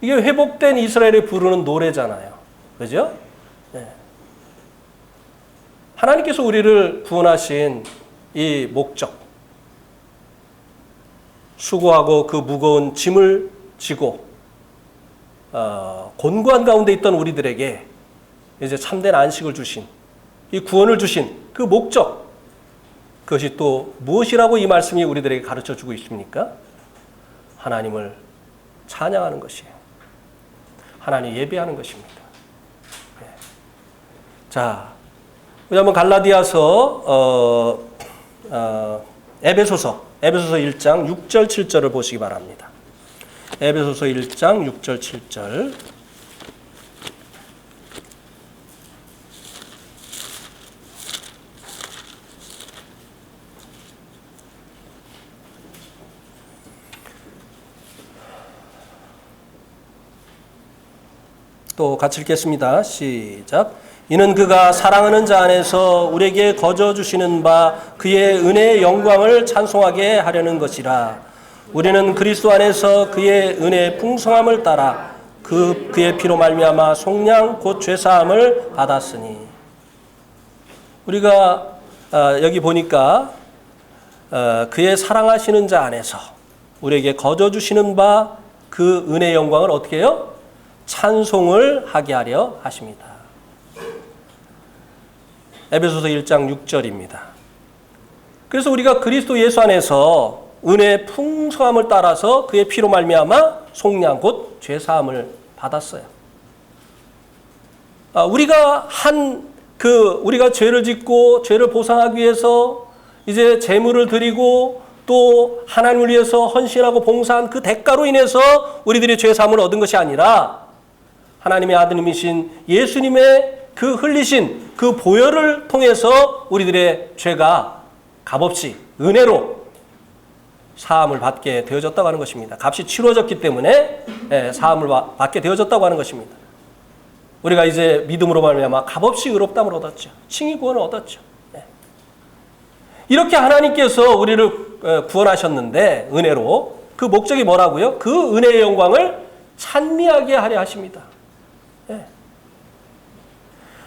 이게 회복된 이스라엘이 부르는 노래잖아요. 그죠? 네. 하나님께서 우리를 구원하신 이 목적, 수고하고 그 무거운 짐을 지고 곤고한 가운데 있던 우리들에게 이제 참된 안식을 주신, 이 구원을 주신 그 목적, 그것이 또 무엇이라고 이 말씀이 우리들에게 가르쳐주고 있습니까? 하나님을 찬양하는 것이에요. 하나님 예배하는 것입니다. 네. 자, 우리 한번 갈라디아서 에베소서 1장 6절 7절을 보시기 바랍니다. 에베소서 1장 6절 7절. 또 같이 읽겠습니다. 시작. 이는 그가 사랑하는 자 안에서 우리에게 거저 주시는 바 그의 은혜의 영광을 찬송하게 하려는 것이라. 우리는 그리스도 안에서 그의 은혜의 풍성함을 따라 그의 피로 말미암아 속량 곧 죄사함을 받았으니. 우리가 여기 보니까 그의 사랑하시는 자 안에서 우리에게 거저 주시는 바 그 은혜의 영광을 어떻게 해요? 찬송을 하게 하려 하십니다. 에베소서 1장 6절입니다. 그래서 우리가 그리스도 예수 안에서 은혜의 풍성함을 따라서 그의 피로 말미암아 속량 곧 죄사함을 받았어요. 우리가 죄를 짓고 죄를 보상하기 위해서 이제 제물을 드리고 또 하나님을 위해서 헌신하고 봉사한 그 대가로 인해서 우리들이 죄사함을 얻은 것이 아니라 하나님의 아드님이신 예수님의 그 흘리신 그 보혈을 통해서 우리들의 죄가 값없이 은혜로 사함을 받게 되어졌다고 하는 것입니다. 값이 치러졌기 때문에 사함을 받게 되어졌다고 하는 것입니다. 우리가 이제 믿음으로 말미암아 값없이 의롭다함을 얻었죠. 칭의 구원을 얻었죠. 이렇게 하나님께서 우리를 구원하셨는데 은혜로 그 목적이 뭐라고요? 그 은혜의 영광을 찬미하게 하려 하십니다. 예.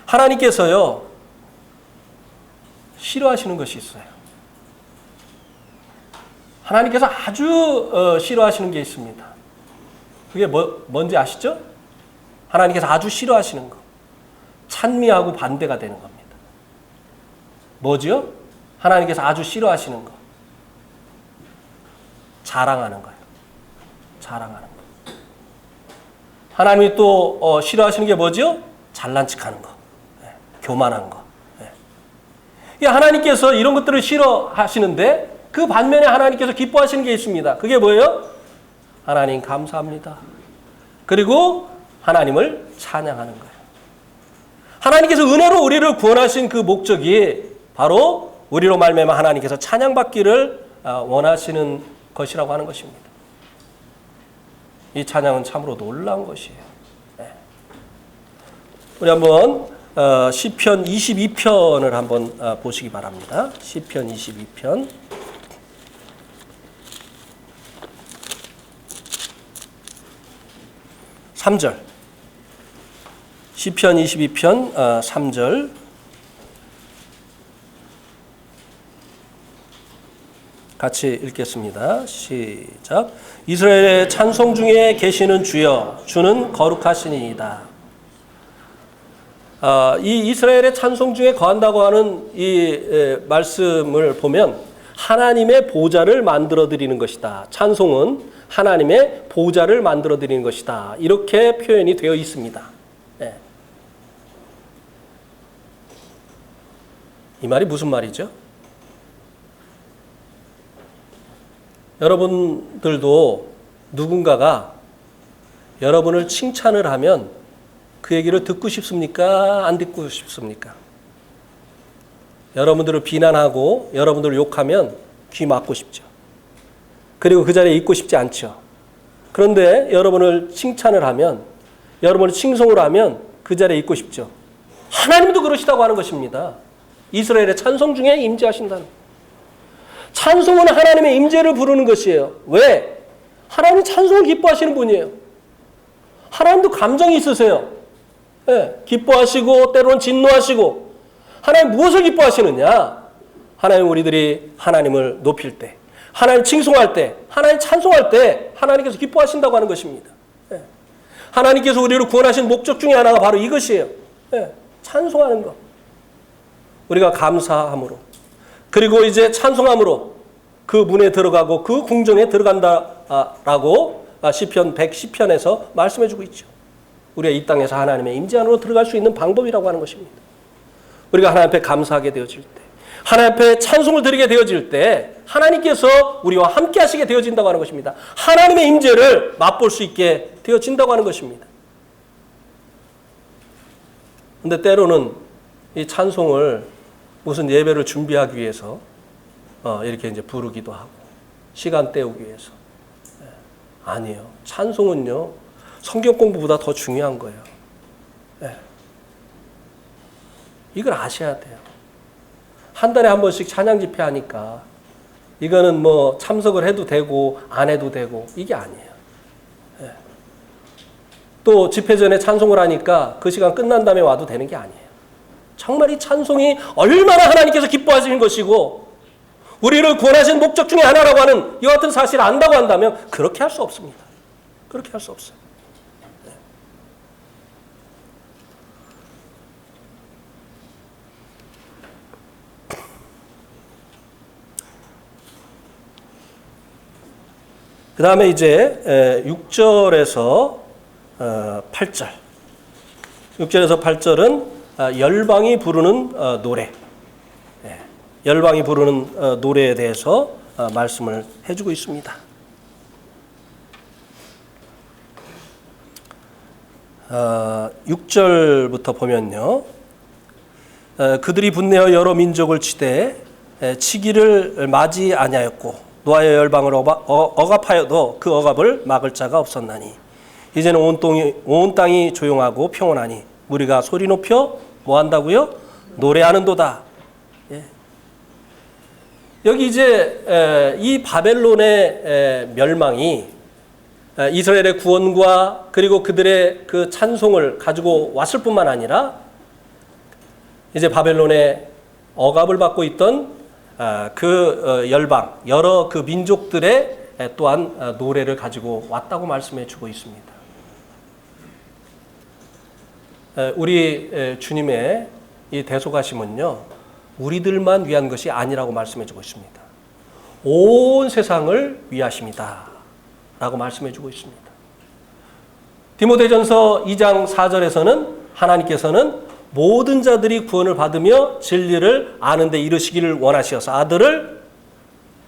하나님께서요 싫어하시는 것이 있어요. 하나님께서 아주 싫어하시는 게 있습니다. 그게 뭔지 아시죠? 하나님께서 아주 싫어하시는 거. 찬미하고 반대가 되는 겁니다. 뭐죠? 하나님께서 아주 싫어하시는 거. 자랑하는 거예요. 자랑하는 거. 하나님이 또 싫어하시는 게 뭐죠? 잘난 척하는 거. 네. 교만한 거. 네. 하나님께서 이런 것들을 싫어하시는데 그 반면에 하나님께서 기뻐하시는 게 있습니다. 그게 뭐예요? 하나님 감사합니다. 그리고 하나님을 찬양하는 거예요. 하나님께서 은혜로 우리를 구원하신 그 목적이 바로 우리로 말미암아 하나님께서 찬양받기를 원하시는 것이라고 하는 것입니다. 이 찬양은 참으로 놀라운 것이에요. 네. 우리 한번 시편 22편을 한번 보시기 바랍니다. 시편 22편 3절. 시편 22편 3절. 같이 읽겠습니다. 시작. 이스라엘의 찬송 중에 계시는 주여, 주는 거룩하시니이다. 이 이스라엘의 찬송 중에 거한다고 하는 이 말씀을 보면 하나님의 보좌를 만들어 드리는 것이다. 찬송은 하나님의 보좌를 만들어 드리는 것이다. 이렇게 표현이 되어 있습니다. 네. 이 말이 무슨 말이죠? 여러분들도 누군가가 여러분을 칭찬을 하면 그 얘기를 듣고 싶습니까? 안 듣고 싶습니까? 여러분들을 비난하고 여러분들을 욕하면 귀 막고 싶죠. 그리고 그 자리에 있고 싶지 않죠. 그런데 여러분을 칭찬을 하면, 여러분을 칭송을 하면 그 자리에 있고 싶죠. 하나님도 그러시다고 하는 것입니다. 이스라엘의 찬송 중에 임재하신다는. 찬송은 하나님의 임재를 부르는 것이에요. 왜? 하나님 찬송을 기뻐하시는 분이에요. 하나님도 감정이 있으세요. 네, 기뻐하시고 때로는 진노하시고. 하나님 무엇을 기뻐하시느냐? 하나님 우리들이 하나님을 높일 때, 하나님 칭송할 때, 하나님 찬송할 때 하나님께서 기뻐하신다고 하는 것입니다. 네. 하나님께서 우리를 구원하신 목적 중에 하나가 바로 이것이에요. 네, 찬송하는 것. 우리가 감사함으로, 그리고 이제 찬송함으로 그 문에 들어가고 그 궁정에 들어간다라고 시편 110편에서 말씀해주고 있죠. 우리가 이 땅에서 하나님의 임재 안으로 들어갈 수 있는 방법이라고 하는 것입니다. 우리가 하나님 앞에 감사하게 되어질 때, 하나님 앞에 찬송을 드리게 되어질 때 하나님께서 우리와 함께 하시게 되어진다고 하는 것입니다. 하나님의 임재를 맛볼 수 있게 되어진다고 하는 것입니다. 그런데 때로는 이 찬송을 무슨 예배를 준비하기 위해서 이렇게 이제 부르기도 하고 시간 때우기 위해서. 아니에요. 찬송은요 성경 공부보다 더 중요한 거예요. 이걸 아셔야 돼요. 한 달에 한 번씩 찬양 집회 하니까 이거는 뭐 참석을 해도 되고 안 해도 되고 이게 아니에요. 또 집회 전에 찬송을 하니까 그 시간 끝난 다음에 와도 되는 게 아니에요. 정말 이 찬송이 얼마나 하나님께서 기뻐하시는 것이고 우리를 구원하신 목적 중에 하나라고 하는 이와 같은 사실을 안다고 한다면 그렇게 할 수 없습니다. 그렇게 할 수 없어요. 그 다음에 이제 6절에서 8절. 6절에서 8절은 열방이 부르는 노래. 열방이 부르는 노래에 대해서 말씀을 해주고 있습니다. 6절부터 보면요. 그들이 분내어 여러 민족을 치되 치기를 맞이 아니하였고 노아의 열방을 억압하여도 그 억압을 막을 자가 없었나니 이제는 온 땅이 조용하고 평온하니 우리가 소리 높여 뭐 한다고요? 노래하는도다. 예. 여기 이제 이 바벨론의 멸망이 이스라엘의 구원과 그리고 그들의 그 찬송을 가지고 왔을 뿐만 아니라 이제 바벨론의 억압을 받고 있던 그 열방, 여러 그 민족들의 또한 노래를 가지고 왔다고 말씀해 주고 있습니다. 우리 주님의 이 대속하심은요, 우리들만 위한 것이 아니라고 말씀해 주고 있습니다. 온 세상을 위하십니다 라고 말씀해 주고 있습니다. 디모데전서 2장 4절에서는 하나님께서는 모든 자들이 구원을 받으며 진리를 아는 데 이르시기를 원하시어서 아들을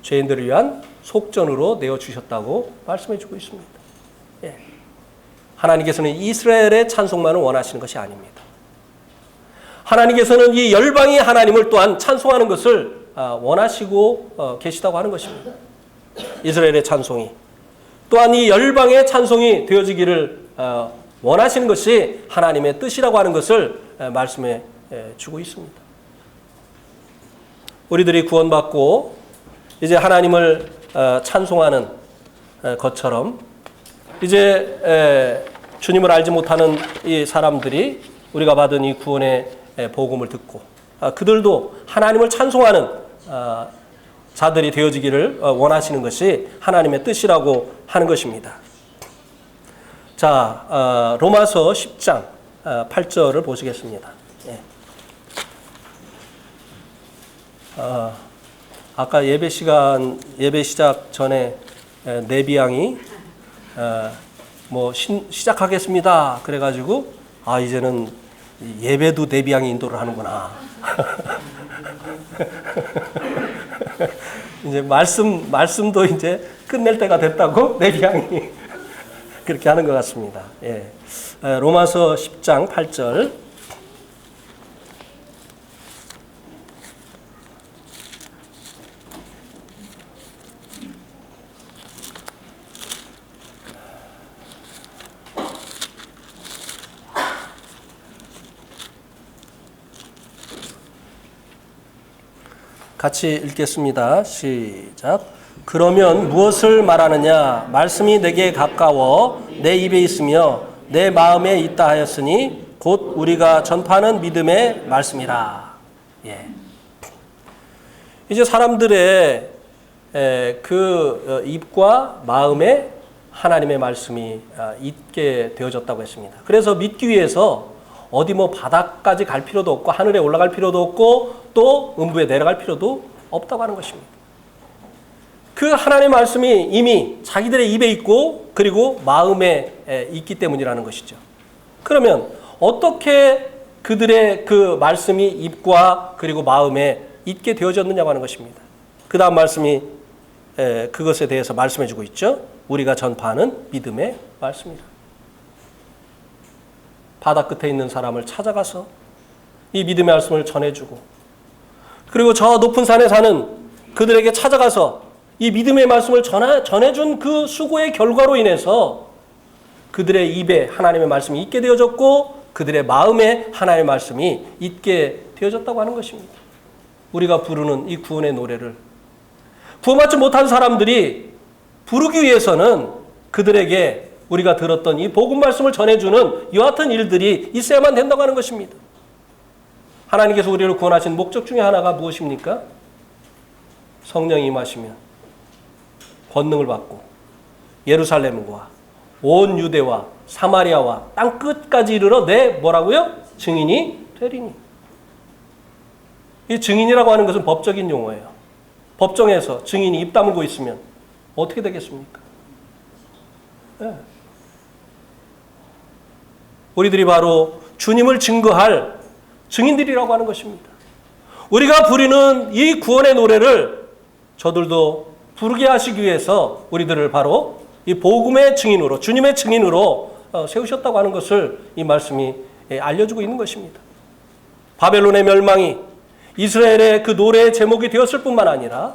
죄인들을 위한 속전으로 내어주셨다고 말씀해 주고 있습니다. 예. 하나님께서는 이스라엘의 찬송만을 원하시는 것이 아닙니다. 하나님께서는 이 열방이 하나님을 또한 찬송하는 것을 원하시고 계시다고 하는 것입니다. 이스라엘의 찬송이 또한 이 열방의 찬송이 되어지기를 원하시는 것이 하나님의 뜻이라고 하는 것을 말씀해 주고 있습니다. 우리들이 구원받고 이제 하나님을 찬송하는 것처럼 이제 주님을 알지 못하는 이 사람들이 우리가 받은 이 구원의 복음을 듣고 그들도 하나님을 찬송하는 자들이 되어지기를 원하시는 것이 하나님의 뜻이라고 하는 것입니다. 자, 로마서 10장 8절을 보시겠습니다. 예. 아까 예배 시작 전에 내비양이 시작하겠습니다. 그래가지고 이제는 예배도 내비양이 인도를 하는구나. 이제 말씀도 이제 끝낼 때가 됐다고 내비양이 그렇게 하는 것 같습니다. 예. 로마서 10장 8절. 같이 읽겠습니다. 시작. 그러면 무엇을 말하느냐? 말씀이 내게 가까워 내 입에 있으며 내 마음에 있다 하였으니 곧 우리가 전파하는 믿음의 말씀이라. 예. 이제 사람들의 그 입과 마음에 하나님의 말씀이 있게 되어졌다고 했습니다. 그래서 믿기 위해서 어디 바다까지 갈 필요도 없고 하늘에 올라갈 필요도 없고 또 음부에 내려갈 필요도 없다고 하는 것입니다. 그 하나님의 말씀이 이미 자기들의 입에 있고 그리고 마음에 있기 때문이라는 것이죠. 그러면 어떻게 그들의 그 말씀이 입과 그리고 마음에 있게 되어졌느냐고 하는 것입니다. 그 다음 말씀이 그것에 대해서 말씀해 주고 있죠. 우리가 전파하는 믿음의 말씀이다. 바다 끝에 있는 사람을 찾아가서 이 믿음의 말씀을 전해주고 그리고 저 높은 산에 사는 그들에게 찾아가서 이 믿음의 말씀을 전해준 그 수고의 결과로 인해서 그들의 입에 하나님의 말씀이 있게 되어졌고 그들의 마음에 하나님의 말씀이 있게 되어졌다고 하는 것입니다. 우리가 부르는 이 구원의 노래를 구원받지 못한 사람들이 부르기 위해서는 그들에게 우리가 들었던 이 복음 말씀을 전해주는 이와 같은 일들이 있어야만 된다고 하는 것입니다. 하나님께서 우리를 구원하신 목적 중에 하나가 무엇입니까? 성령이 임하시면 권능을 받고 예루살렘과 온 유대와 사마리아와 땅 끝까지 이르러 내 뭐라고요? 증인이 되리니. 이 증인이라고 하는 것은 법적인 용어예요. 법정에서 증인이 입 다물고 있으면 어떻게 되겠습니까? 네. 우리들이 바로 주님을 증거할 증인들이라고 하는 것입니다. 우리가 부르는 이 구원의 노래를 저들도 부르게 하시기 위해서 우리들을 바로 이 복음의 증인으로 주님의 증인으로 세우셨다고 하는 것을 이 말씀이 알려주고 있는 것입니다. 바벨론의 멸망이 이스라엘의 그 노래의 제목이 되었을 뿐만 아니라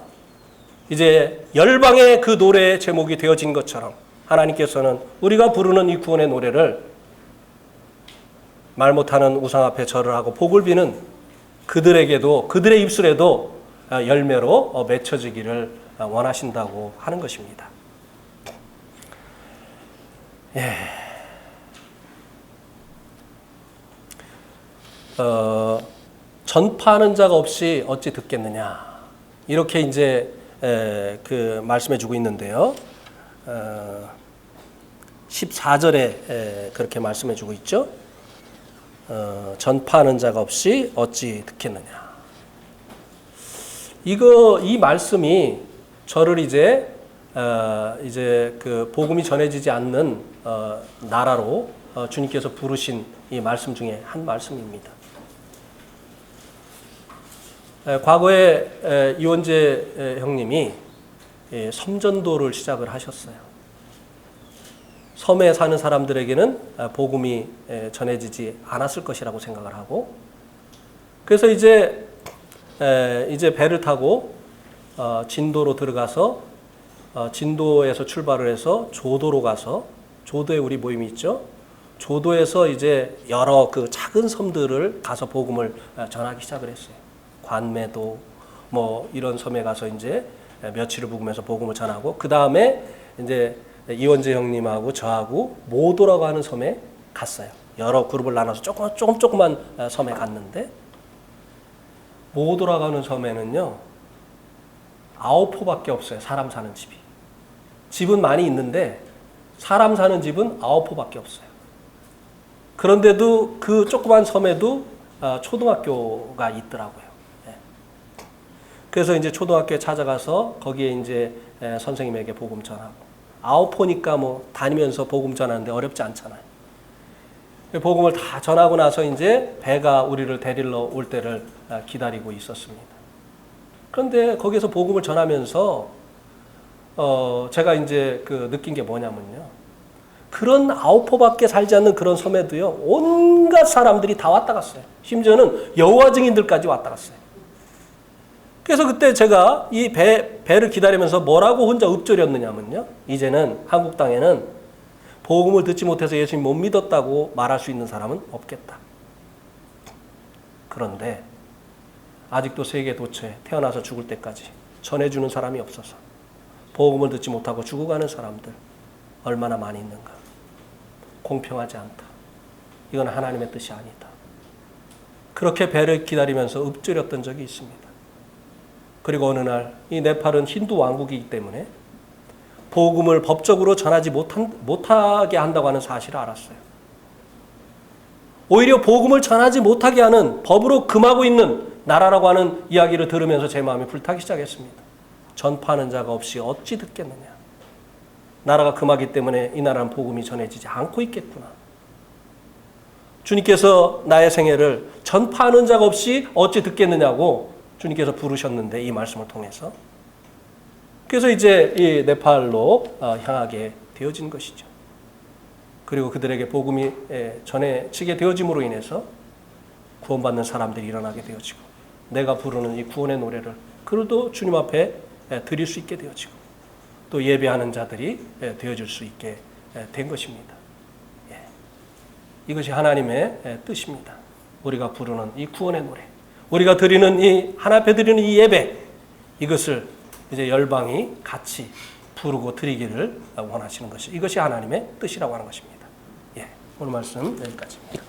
이제 열방의 그 노래의 제목이 되어진 것처럼 하나님께서는 우리가 부르는 이 구원의 노래를 말 못하는 우상 앞에 절을 하고 복을 비는 그들에게도 그들의 입술에도 열매로 맺혀지기를 원하신다고 하는 것입니다. 예. 전파하는 자가 없이 어찌 듣겠느냐, 이렇게 이제 그 말씀해 주고 있는데요. 14절에 그렇게 말씀해 주고 있죠. 전파하는 자가 없이 어찌 듣겠느냐. 이 말씀이 저를 이제 그 복음이 전해지지 않는 나라로 주님께서 부르신 이 말씀 중에 한 말씀입니다. 과거에 이원재 형님이 섬전도를 시작을 하셨어요. 섬에 사는 사람들에게는 복음이 전해지지 않았을 것이라고 생각을 하고, 그래서 이제 배를 타고 진도로 들어가서 진도에서 출발을 해서 조도로 가서, 조도에 우리 모임이 있죠. 조도에서 이제 여러 그 작은 섬들을 가서 복음을 전하기 시작을 했어요. 관매도 뭐 이런 섬에 가서 이제 며칠을 묵으면서 복음을 전하고, 그 다음에 이제 이원재 형님하고 저하고 모도라고 하는 섬에 갔어요. 여러 그룹을 나눠서 조그만 섬에 갔는데, 모도라고 하는 섬에는요 9호밖에 없어요. 사람 사는 집이. 집은 많이 있는데 사람 사는 집은 9호밖에 없어요. 그런데도 그 조그만 섬에도 초등학교가 있더라고요. 그래서 이제 초등학교에 찾아가서 거기에 이제 선생님에게 복음 전하고, 9호니까 뭐 다니면서 복음 전하는데 어렵지 않잖아요. 복음을 다 전하고 나서 이제 배가 우리를 데리러 올 때를 기다리고 있었습니다. 그런데 거기서 복음을 전하면서 제가 이제 그 느낀 게 뭐냐면요, 그런 9호밖에 살지 않는 그런 섬에도요 온갖 사람들이 다 왔다 갔어요. 심지어는 여호와 증인들까지 왔다 갔어요. 그래서 그때 제가 이 배를 기다리면서 뭐라고 혼자 읊조렸느냐면요, 이제는 한국 땅에는 복음을 듣지 못해서 예수님 못 믿었다고 말할 수 있는 사람은 없겠다. 그런데 아직도 세계 도처에 태어나서 죽을 때까지 전해주는 사람이 없어서 복음을 듣지 못하고 죽어가는 사람들 얼마나 많이 있는가. 공평하지 않다. 이건 하나님의 뜻이 아니다. 그렇게 배를 기다리면서 읊조렸던 적이 있습니다. 그리고 어느 날 이 네팔은 힌두 왕국이기 때문에 복음을 법적으로 전하지 못하게 한다고 하는 사실을 알았어요. 오히려 복음을 전하지 못하게 하는, 법으로 금하고 있는 나라라고 하는 이야기를 들으면서 제 마음이 불타기 시작했습니다. 전파하는 자가 없이 어찌 듣겠느냐. 나라가 금하기 때문에 이 나라는 복음이 전해지지 않고 있겠구나. 주님께서 나의 생애를 전파하는 자가 없이 어찌 듣겠느냐고 주님께서 부르셨는데, 이 말씀을 통해서. 그래서 이제 이 네팔로 향하게 되어진 것이죠. 그리고 그들에게 복음이 전해지게 되어짐으로 인해서 구원받는 사람들이 일어나게 되어지고, 내가 부르는 이 구원의 노래를 그들도 주님 앞에 드릴 수 있게 되어지고, 또 예배하는 자들이 되어질 수 있게 된 것입니다. 이것이 하나님의 뜻입니다. 우리가 부르는 이 구원의 노래, 우리가 드리는 이 하나님 앞에 드리는 이 예배, 이것을 이제 열방이 같이 부르고 드리기를 원하시는 것이, 이것이 하나님의 뜻이라고 하는 것입니다. 오늘 말씀 여기까지입니다.